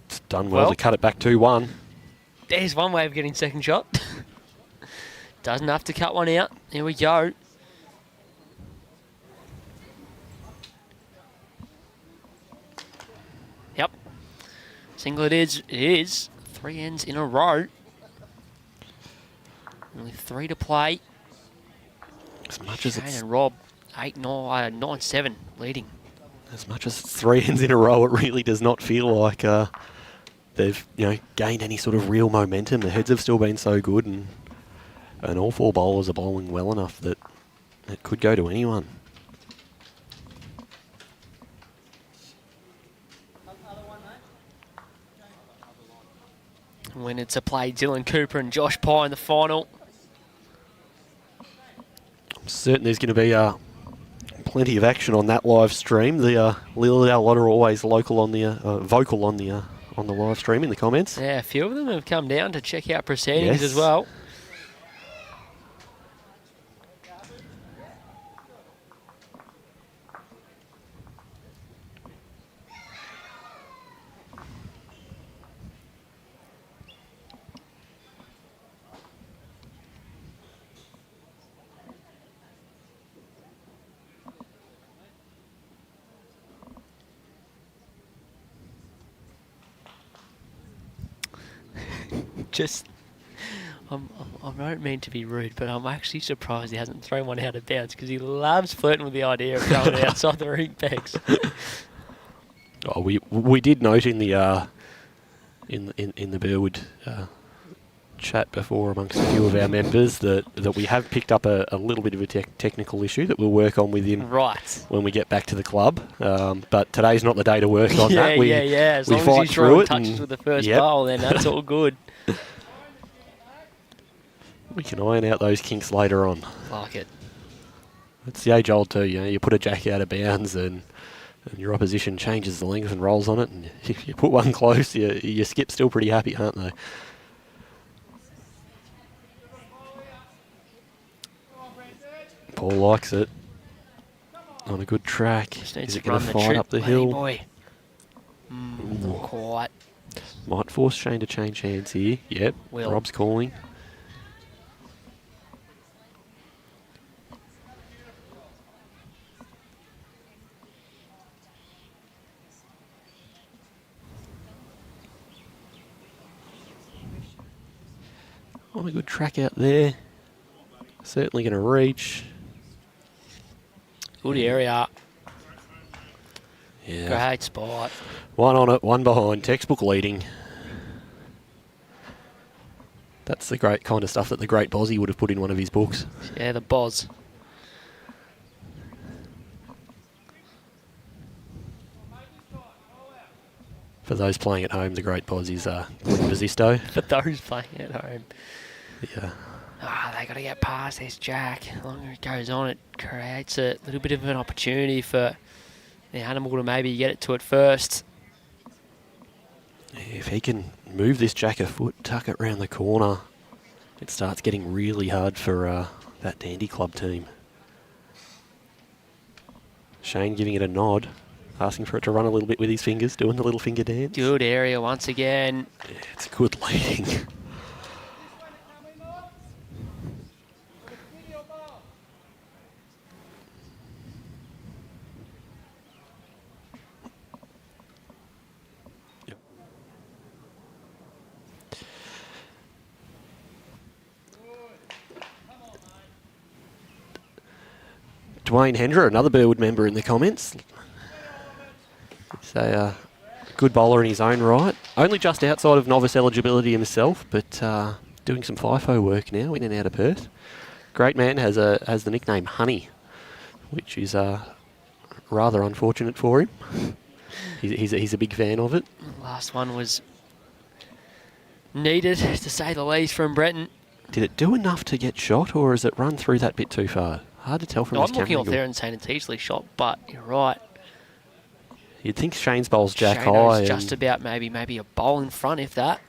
It's done well to cut it back 2-1. There's one way of getting second shot. Doesn't have to cut one out. Here we go. Yep. Single it is. It is. 3 ends in a row. Only 3 to play. As much as Shane it's and Rob, 9-7 leading. As much as it's 3 ends in a row, it really does not feel like they've gained any sort of real momentum. The heads have still been so good, and all 4 bowlers are bowling well enough that it could go to anyone. When it's a play, Dylan Cooper and Josh Pye in the final. I'm certain there's going to be plenty of action on that live stream. The Lilydale lot are always vocal on the live stream in the comments. Yeah, a few of them have come down to check out proceedings Yes. as well. Just, I don't mean to be rude, but I'm actually surprised he hasn't thrown one out of bounds because he loves flirting with the idea of throwing it outside the ring pegs. Oh, we did note in the in the Burwood chat before amongst a few of our members that we have picked up a little bit of a technical issue that we'll work on with him when we get back to the club. But today's not the day to work on that. Yeah. As long as he's throwing touches with the first bowl, then that's all good. We can iron out those kinks later on. Like it. It's the age old too. You put a jack out of bounds and your opposition changes the length and rolls on it, and if you put one close, your skip's still pretty happy, aren't they? Paul likes it. On a good track. Is it going to fight up the hill? Boy. Not quite. Might force Shane to change hands here. Yep. Rob's calling. On a good track out there. Certainly going to reach. Good area. Yeah. Great spot. 1 on it, 1 behind. Textbook leading. That's the great kind of stuff that the great Bozzy would have put in one of his books. Yeah, the Boz. For those playing at home, the great Bozzy's Glenn Bazisto. For those playing at home. Yeah. They got to get past this jack. The longer it goes on, it creates a little bit of an opportunity for the animal to maybe get it to it first. If he can move this jack a foot, tuck it round the corner, it starts getting really hard for that Dandy Club team. Shane giving it a nod, asking for it to run a little bit with his fingers, doing the little finger dance. Good area once again. Yeah, it's good leading. Dwayne Hendra, another Burwood member in the comments. He's a good bowler in his own right. Only just outside of novice eligibility himself, but doing some FIFO work now in and out of Perth. Great man, has the nickname Honey, which is rather unfortunate for him. He's a big fan of it. Last one was needed, to say the least, from Brenton. Did it do enough to get shot, or has it run through that bit too far? Hard to tell from this camera I'm looking off angle. there and saying it's easily shot, but you're right. You'd think Shane's bowl's jack Shano's high. just about maybe a bowl in front, if that.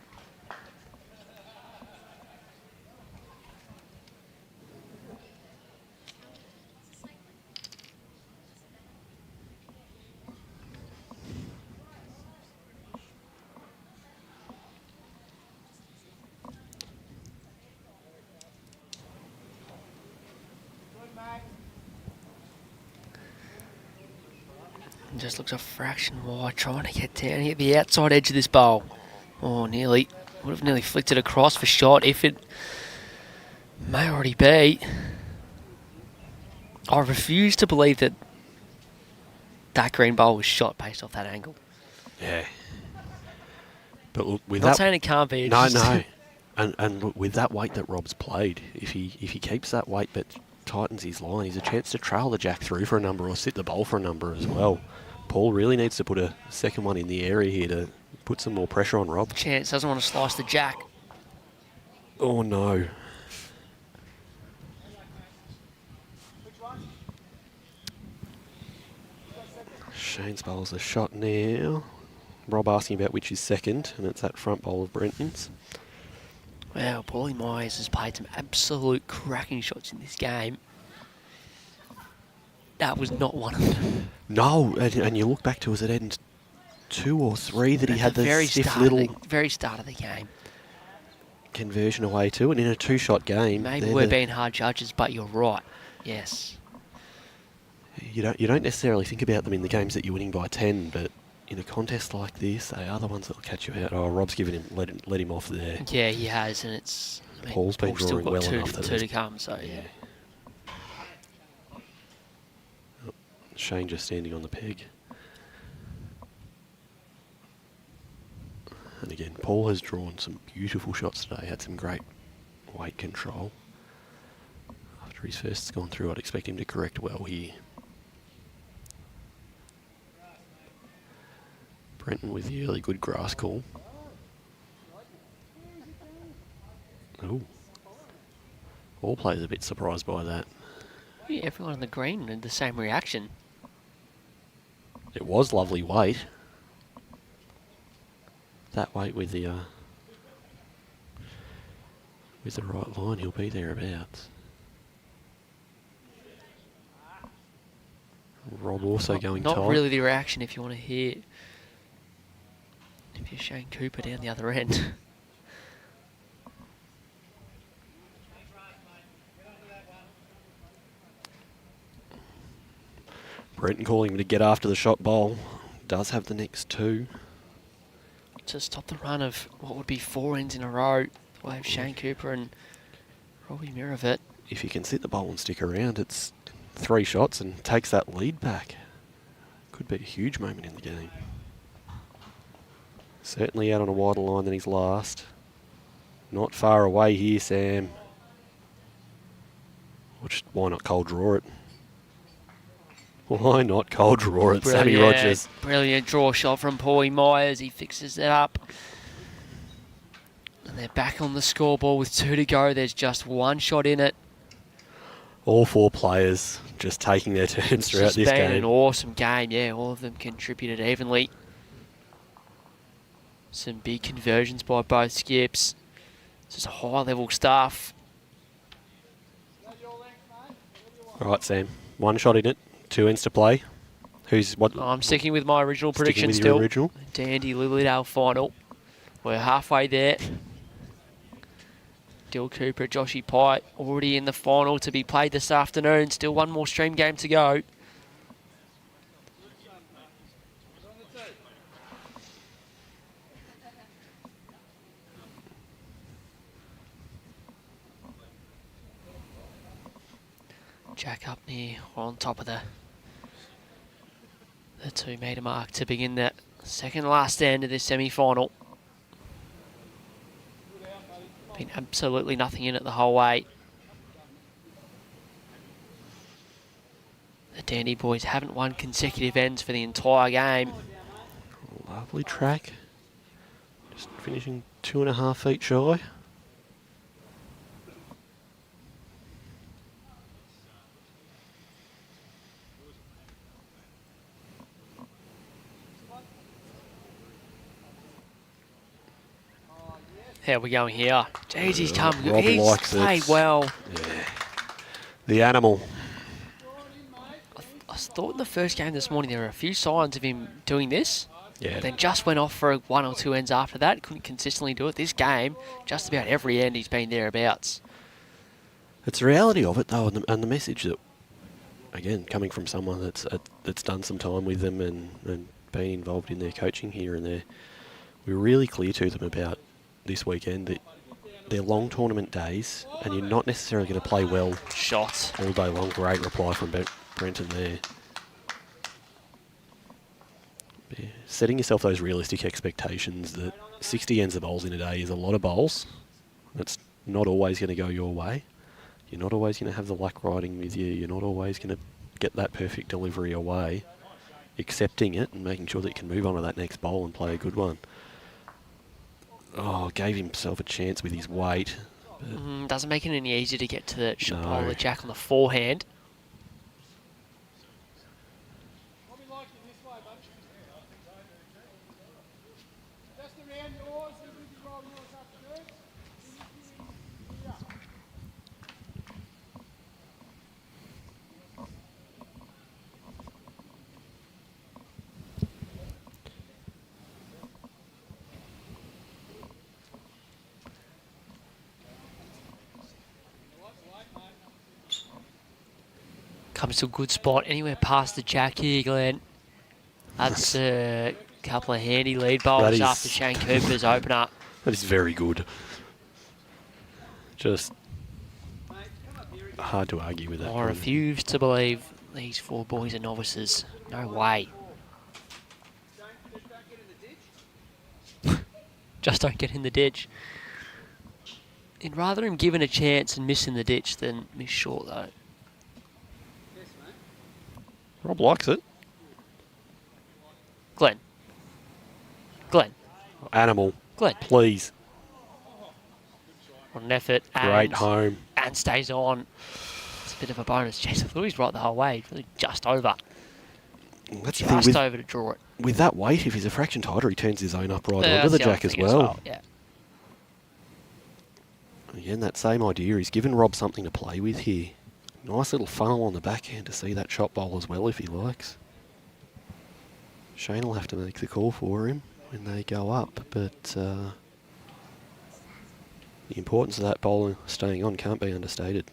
Just looks a fraction wide, trying to get down here at the outside edge of this bowl. Oh, nearly. Would have nearly flicked it across for shot if it may already be. I refuse to believe that that green bowl was shot based off that angle. Yeah. But look, with Not that, saying it can't be. no, no. And look, with that weight that Rob's played, if he keeps that weight but tightens his line, he's a chance to trail the jack through for a number or sit the bowl for a number as well. Paul really needs to put a second one in the area here to put some more pressure on Rob. Chance doesn't want to slice the jack. Oh no. Shane's bowls a shot now. Rob asking about which is second, and it's that front bowl of Brenton's. Wow, Paulie Meyers has played some absolute cracking shots in this game. That was not one of them. No, and you look back to, was it end 2 or 3 that he had the stiff little very start of the game. conversion away to, and in a 2-shot game. Maybe we're being hard judges, but you're right. Yes. You don't necessarily think about them in the games that you're winning by 10, but in a contest like this, they are the ones that will catch you out. Oh, Rob's given him let him off there. Yeah, he has, and it's. I mean, Paul's been still drawing got well two, enough that two it's- to come. So yeah. Shane just standing on the peg. And again, Paul has drawn some beautiful shots today, had some great weight control. After his first's gone through, I'd expect him to correct well here. Brenton with the early good grass call. Ooh. All players a bit surprised by that. Yeah, everyone on the green had the same reaction. It was lovely weight. That weight with the right line, he'll be thereabouts. Rob also going tight. Not really the reaction if you want to hear. If you're Shane Cooper down the other end. Brenton calling him to get after the shot bowl. Does have the next 2. To stop the run of what would be 4 ends in a row. The way of Shane Cooper and Robbie Miravet. If he can sit the bowl and stick around, it's 3 shots and takes that lead back. Could be a huge moment in the game. Certainly out on a wider line than his last. Not far away here, Sam. Why not cold draw it? Why not cold draw it, Sammy Rogers? Brilliant draw shot from Paulie Meyers. He fixes it up. And they're back on the scoreboard with 2 to go. There's just 1 shot in it. All 4 players just taking their turns throughout this It's been game. an awesome game. Yeah, all of them contributed evenly. Some big conversions by both skips. Just high-level stuff. All right, Sam. 1 shot in it. 2 ends to play. Who's what? I'm sticking with my original Sticking prediction with your still. original? Dandy Lilydale final. We're halfway there. Dill Cooper, Joshy Pye already in the final to be played this afternoon. Still 1 more stream game to go. Jack up near on top of the 2 metre mark to begin that second last stand of this semi-final. Been absolutely nothing in it the whole way. The Dandy boys haven't won consecutive ends for the entire game. Lovely track. Just finishing 2.5 feet shy. How are we going here? Jeez, he's come. Rob He's likes played it. well. Yeah. The animal. I thought in the first game this morning there were a few signs of him doing this. Yeah. Then just went off for 1 or 2 ends after that. Couldn't consistently do it. This game, just about every end he's been thereabouts. It's the reality of it, though, and the message that again, coming from someone that's done some time with them and been involved in their coaching here and there, we were really clear to them about this weekend that they're long tournament days and you're not necessarily going to play well Shots. all day long. Great reply from Brenton there. Yeah, setting yourself those realistic expectations that 60 ends of bowls in a day is a lot of bowls. That's not always going to go your way. You're not always going to have the luck riding with you. You're not always going to get that perfect delivery away. Accepting it and making sure that you can move on to that next bowl and play a good one. Oh, gave himself a chance with his weight. Doesn't make it any easier to get to the shot No. bowl of Jack on the forehand. Comes to a good spot anywhere past the Jack here, Glenn. That's a couple of handy lead bowls after Shane Cooper's opener. That is very good. Just hard to argue with that. I refuse to believe these 4 boys are novices. No way. Just don't get in the ditch. I'd rather him given a chance and missing the ditch than miss short, though. Rob likes it. Glenn. Animal. Glenn. Please. What an effort. Great home. And stays on. It's a bit of a bonus. Jeez, I thought he was right the whole way. Really just over. That's the thing Just over to draw it. with that weight, if he's a fraction tighter, he turns his own up right onto That's the other jack as thing well. Yeah. Again, that same idea. He's given Rob something to play with here. Nice little funnel on the backhand to see that shot bowl as well if he likes. Shane will have to make the call for him when they go up, but the importance of that bowler staying on can't be understated.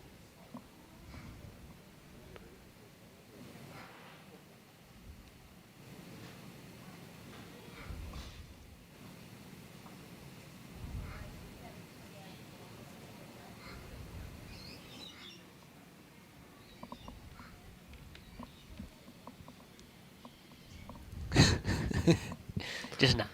Just now.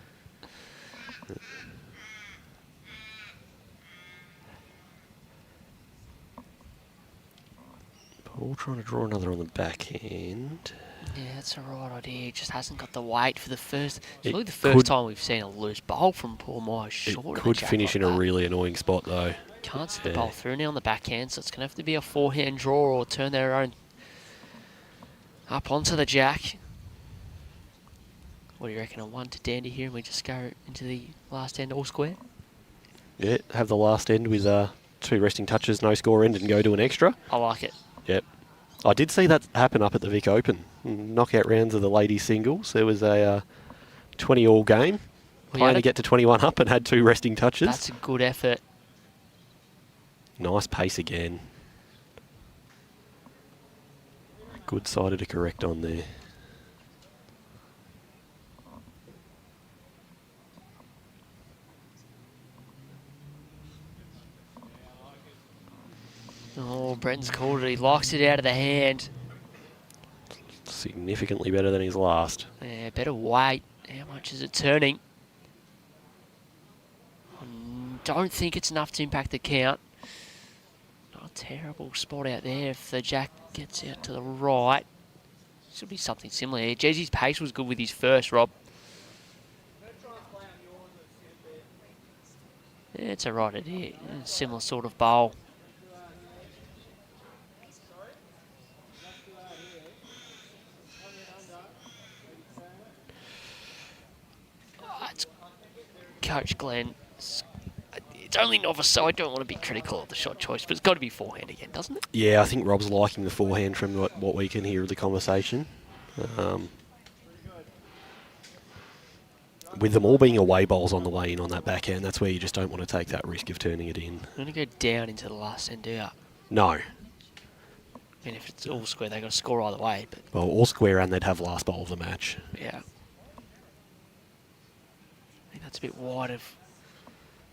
Paul trying to draw another on the backhand. Yeah, that's a right idea. It just hasn't got the weight for the first. It's It really the first could- time we've seen a loose bowl from Paul Meyers It short. of the could jack finish like in a that. really annoying spot though. Can't see the Yeah. bowl through now on the backhand, so it's going to have to be a forehand draw or turn their own up onto the jack. What do you reckon, a 1 to dandy here and we just go into the last end all square? Yeah, have the last end with 2 resting touches, no score end, and go to an extra. I like it. Yep. I did see that happen up at the Vic Open. Knockout rounds of the ladies singles. There was a 20-all game, We playing had to a- get to 21 up and had 2 resting touches. That's a good effort. Nice pace again. Good sider to correct on there. Oh, Brenton's called it. He locks it out of the hand. Significantly better than his last. Yeah, better weight. How much is it turning? Don't think it's enough to impact the count. Not a terrible spot out there if the jack gets out to the right. Should be something similar here. Jezzy's pace was good with his first, Rob. Yeah, it's a right idea. Similar sort of bowl. It's Coach Glenn. It's only novice, so I don't want to be critical of the shot choice, but it's got to be forehand again, doesn't it? Yeah, I think Rob's liking the forehand from what we can hear of the conversation. With them all being away bowls on the way in on that backhand, that's where you just don't want to take that risk of turning it in. I'm going to go down into the last end out. No. I mean, if it's all square, they've got to score either way. But Well, all square and they'd have last bowl of the match. yeah. I think that's a bit wide of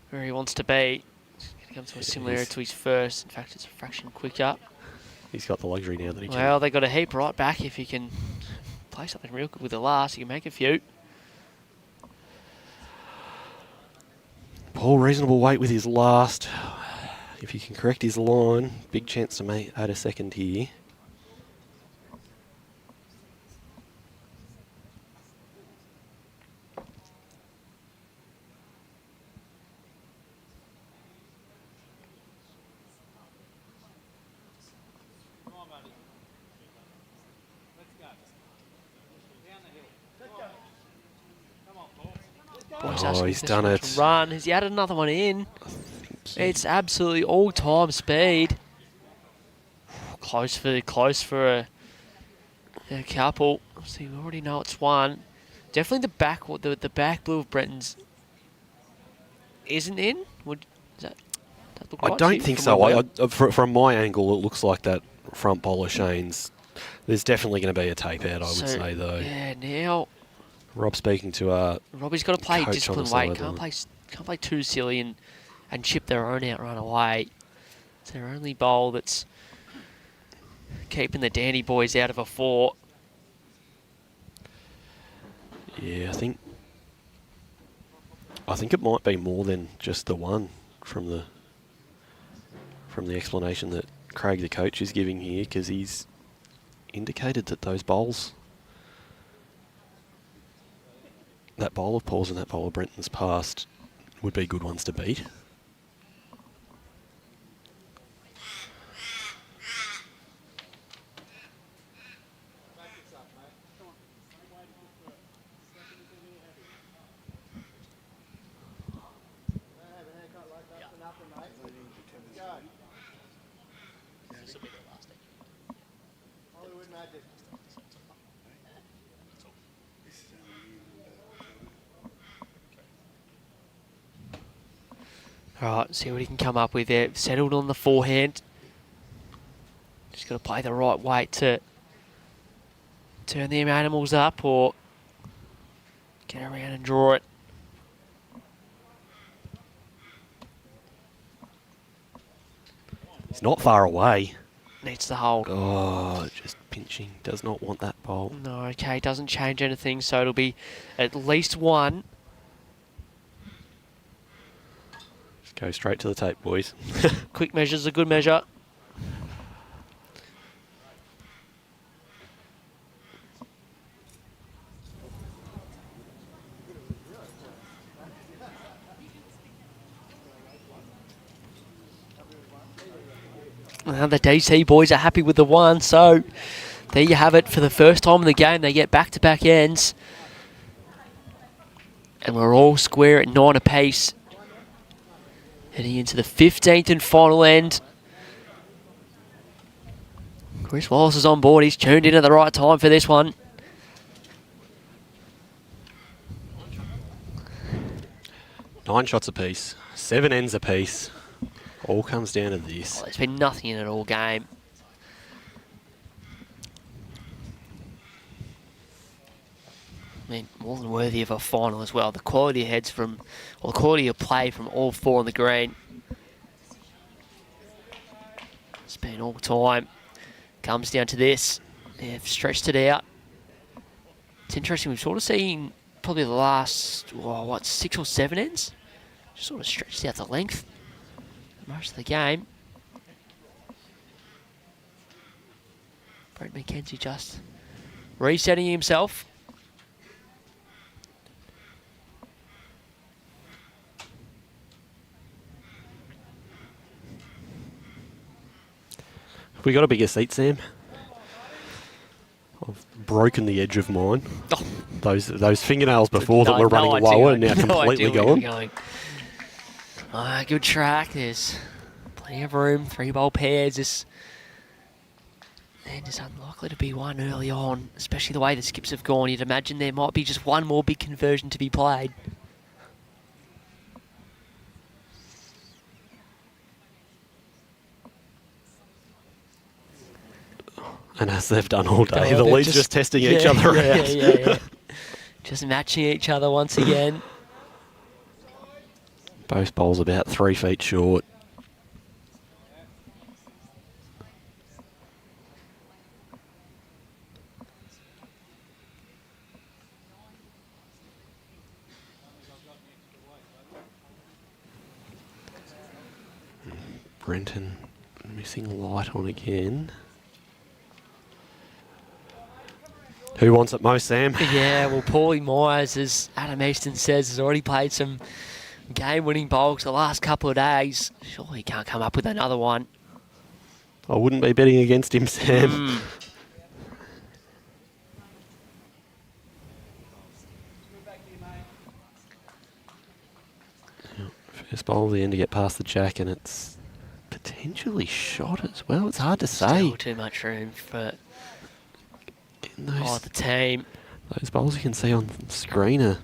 where he wants to be. He's going to come to a similar area to his first. In fact, it's a fraction quicker. He's got the luxury now that he can. Well, they got a heap right back. If he can play something real good with the last, he can make a few. Paul, reasonable weight with his last. If he can correct his line, big chance to add a second here. Oh, he's done it. Run. Has he added another one in? It's absolutely all-time speed. Close for a couple. See, we already know it's one. Definitely the back blue of Brenton's isn't in. Does that look right I don't to think you so. From my angle, it looks like that front bowler Shane's. There's definitely going to be a tape out, I would say, though. Yeah, now Rob speaking to Robbie's got to play coach disciplined on the weight. Can't play too silly and chip their own out right away. It's their only bowl that's keeping the Dandy boys out of a 4. Yeah, I think it might be more than just the one from the explanation that Craig, the coach, is giving here, because he's indicated that those bowls, that bowl of Paul's and that bowl of Brenton's past, would be good ones to beat. Alright, see what he can come up with there. Settled on the forehand. Just got to play the right weight to turn them animals up or get around and draw it. He's not far away. Needs to hold. Oh, just pinching. Does not want that bowl. No, okay, doesn't change anything, so it'll be at least one. Just go straight to the tape, boys. Quick measure's a good measure. Well, the DC boys are happy with the one, so there you have it. For the first time in the game, they get back-to-back ends. And we're all square at 9 apiece. Heading into the 15th and final end. Chris Wallace is on board. He's tuned in at the right time for this one. Nine shots apiece, 7 ends apiece. All comes down to this. Oh, there's been nothing in it all game. I mean, more than worthy of a final as well. The quality of heads from, or the quality of play from all 4 on the green. It's been all time. Comes down to this. They've stretched it out. It's interesting. We've sort of seen probably the last, 6 or 7 ends. Just sort of stretched out the length most of the game. Brent McKenzie just resetting himself. Have we got a bigger seat, Sam? I've broken the edge of mine. Oh. Those fingernails before that were running lower are now completely gone. Good track. There's plenty of room. 3 bowl pairs. This end is unlikely to be one early on, especially the way the skips have gone. You'd imagine there might be just one more big conversion to be played. And as they've done all day, Oh, the they're leads just testing each other out. Yeah. Just matching each other once again. Both bowls about 3 feet short. Brenton missing light on again. Who wants it most, Sam? Yeah, well, Paulie Meyers, as Adam Easton says, has already played some game-winning bowls the last couple of days. Surely he can't come up with another one. I wouldn't be betting against him, Sam. First bowl of the end to get past the jack, and it's potentially shot as well. It's hard to say. Still too much room for the team. Those bowls you can see on the screen are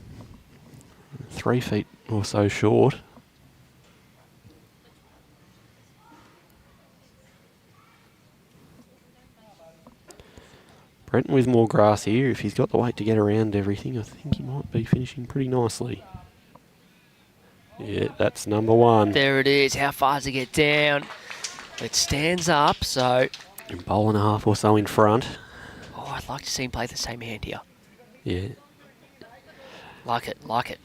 3 feet or so short. Brenton with more grass here. If he's got the weight to get around everything, I think he might be finishing pretty nicely. Yeah, that's number one. There it is. How far does it get down? It stands up, so... A bowl and a half or so in front. Oh, I'd like to see him play the same hand here. Yeah. Like it.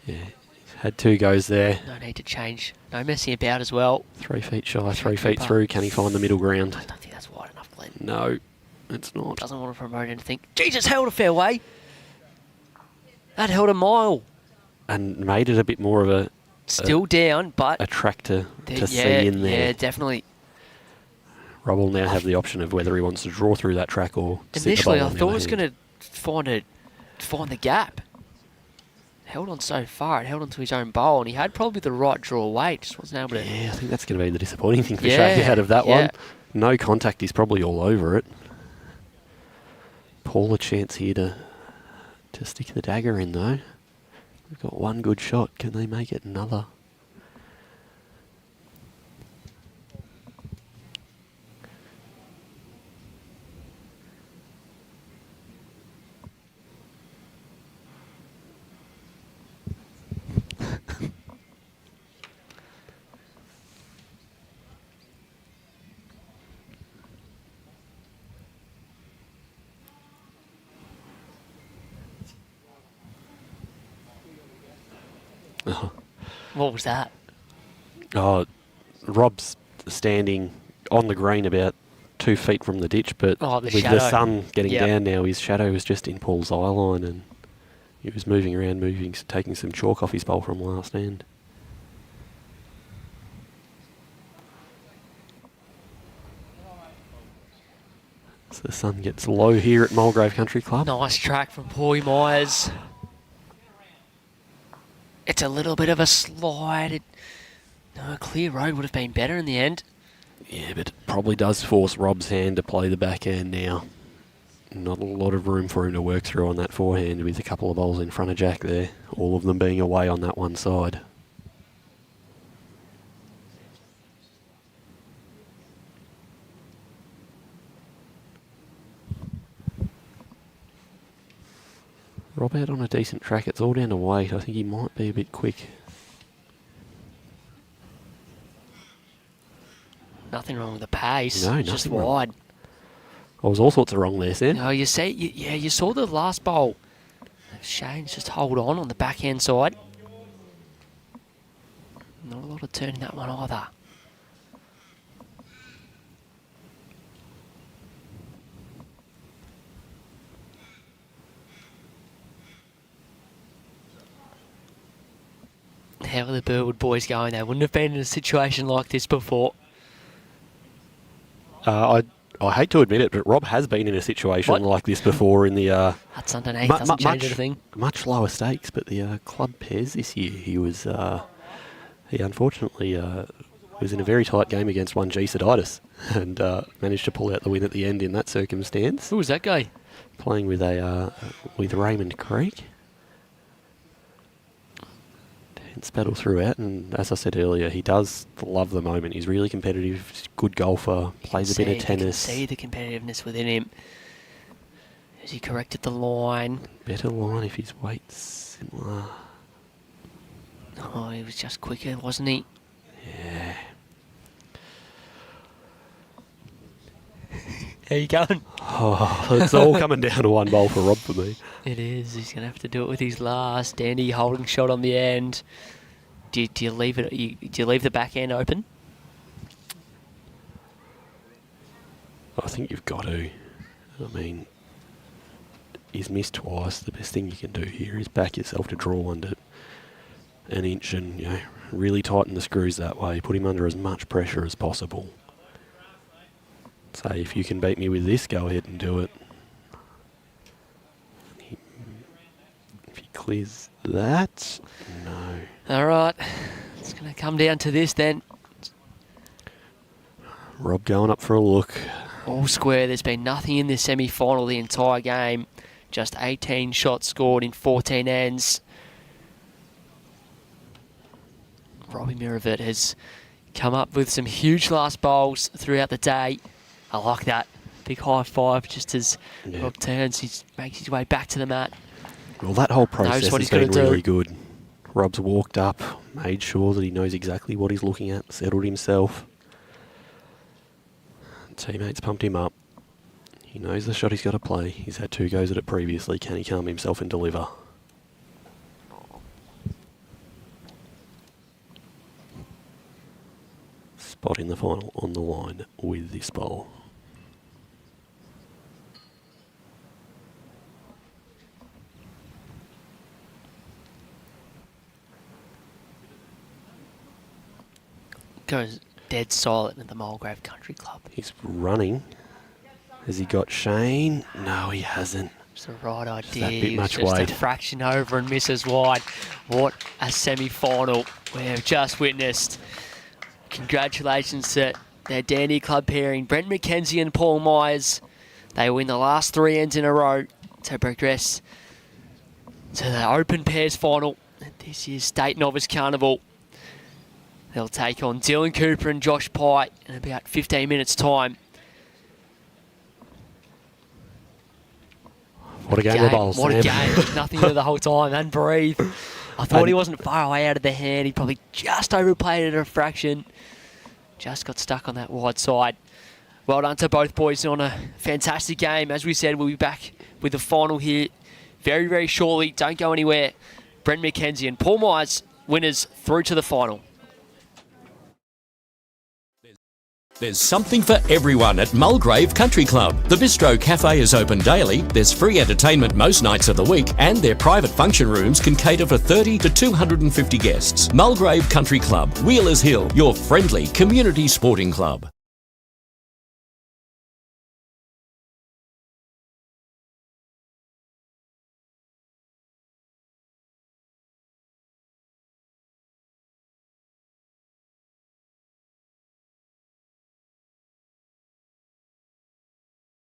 Yeah. He's had 2 goes there. No need to change. No messing about as well. 3 feet shy, 3 feet through. Can he find the middle ground? I don't think that's wide enough, Glenn. No, it's not. Doesn't want to promote anything. Jesus, held a fair way. That held a mile. And made it a bit more of a... Still down, but... A track to yeah, see in there. Yeah, definitely. Rob will now have the option of whether he wants to draw through that track or Initially, I thought it was going to find the gap. Held on so far. It held onto his own bowl, and he had probably the right draw weight. Just wasn't able to... Yeah, I think that's going to be the disappointing thing for Shaq out of that one. No contact. He's probably all over it. Paul a chance here to stick the dagger in, though. We've got one good shot. Can they make it another? What was that? Oh, Rob's standing on the green about 2 feet from the ditch, but the with shadow. the sun getting down now, his shadow was just in Paul's eye line, and he was moving around, taking some chalk off his bowl from last end. So the sun gets low here at Mulgrave Country Club. Nice track from Paulie Meyers. It's a little bit of a slide. A clear road would have been better in the end. Yeah, but it probably does force Rob's hand to play the backhand now. Not a lot of room for him to work through on that forehand with a couple of bowls in front of Jack there. All of them being away on that one side. Rob out on a decent track. It's all down to weight. I think he might be a bit quick. Nothing wrong with the pace. No, It's just nothing wrong. wide. Oh, there's all sorts of wrong there, Sam. No, you see, you saw the last bowl. Shane's just hold on the backhand side. Not a lot of turn in that one either. How are the Burwood boys going? They wouldn't have been in a situation like this before. I hate to admit it, but Rob has been in a situation like this before in the... That's underneath, doesn't change anything. Much lower stakes, but the club pairs this year, he unfortunately was in a very tight game against one G Seditis and managed to pull out the win at the end in that circumstance. Who was that guy? Playing with Raymond Creek. Intense battle throughout, and as I said earlier, he does love the moment. He's really competitive, good golfer, plays a bit of tennis. You can see the competitiveness within him. As he corrected the line. Better line if his weight's similar. Oh, he was just quicker, wasn't he? Yeah. How you going? Oh, it's all coming down to one bowl for Rob for me. It is. He's going to have to do it with his last dandy holding shot on the end. Do you leave it? Do you leave the back end open? I think you've got to. I mean, he's missed twice. The best thing you can do here is back yourself to draw under an inch and, you know, really tighten the screws that way. Put him under as much pressure as possible. Say, if you can beat me with this, go ahead and do it. If he clears that, no. All right. It's going to come down to this then. Rob going up for a look. All square. There's been nothing in this semi-final the entire game. Just 18 shots scored in 14 ends. Robbie Miravet has come up with some huge last bowls throughout the day. I like that. Big high five just as Rob turns. He makes his way back to the mat. Well, that whole process has been really good. Rob's walked up, made sure that he knows exactly what he's looking at, settled himself. Teammates pumped him up. He knows the shot he's got to play. He's had 2 goes at it previously. Can he calm himself and deliver? Spot in the final on the line with this bowl. Goes dead silent at the Mulgrave Country Club. He's running. Has he got Shane? No, he hasn't. It's the right idea. Just that bit much just weight. A fraction over and misses wide. What a semi-final we have just witnessed. Congratulations to their Dandy Club pairing, Brent McKenzie and Paul Meyers. They win the last 3 ends in a row to progress to the Open Pairs final at this year's State Novice Carnival. They'll take on Dylan Cooper and Josh Pye in about 15 minutes' time. What a game of bowls. What a game. There's nothing there the whole time. And breathe. I thought he wasn't far away out of the hand. He probably just overplayed it a fraction. Just got stuck on that wide side. Well done to both boys on a fantastic game. As we said, we'll be back with the final here very, very shortly. Don't go anywhere. Brent McKenzie and Paul Meyers, winners through to the final. There's something for everyone at Mulgrave Country Club. The Bistro Cafe is open daily, there's free entertainment most nights of the week, and their private function rooms can cater for 30 to 250 guests. Mulgrave Country Club, Wheelers Hill, your friendly community sporting club.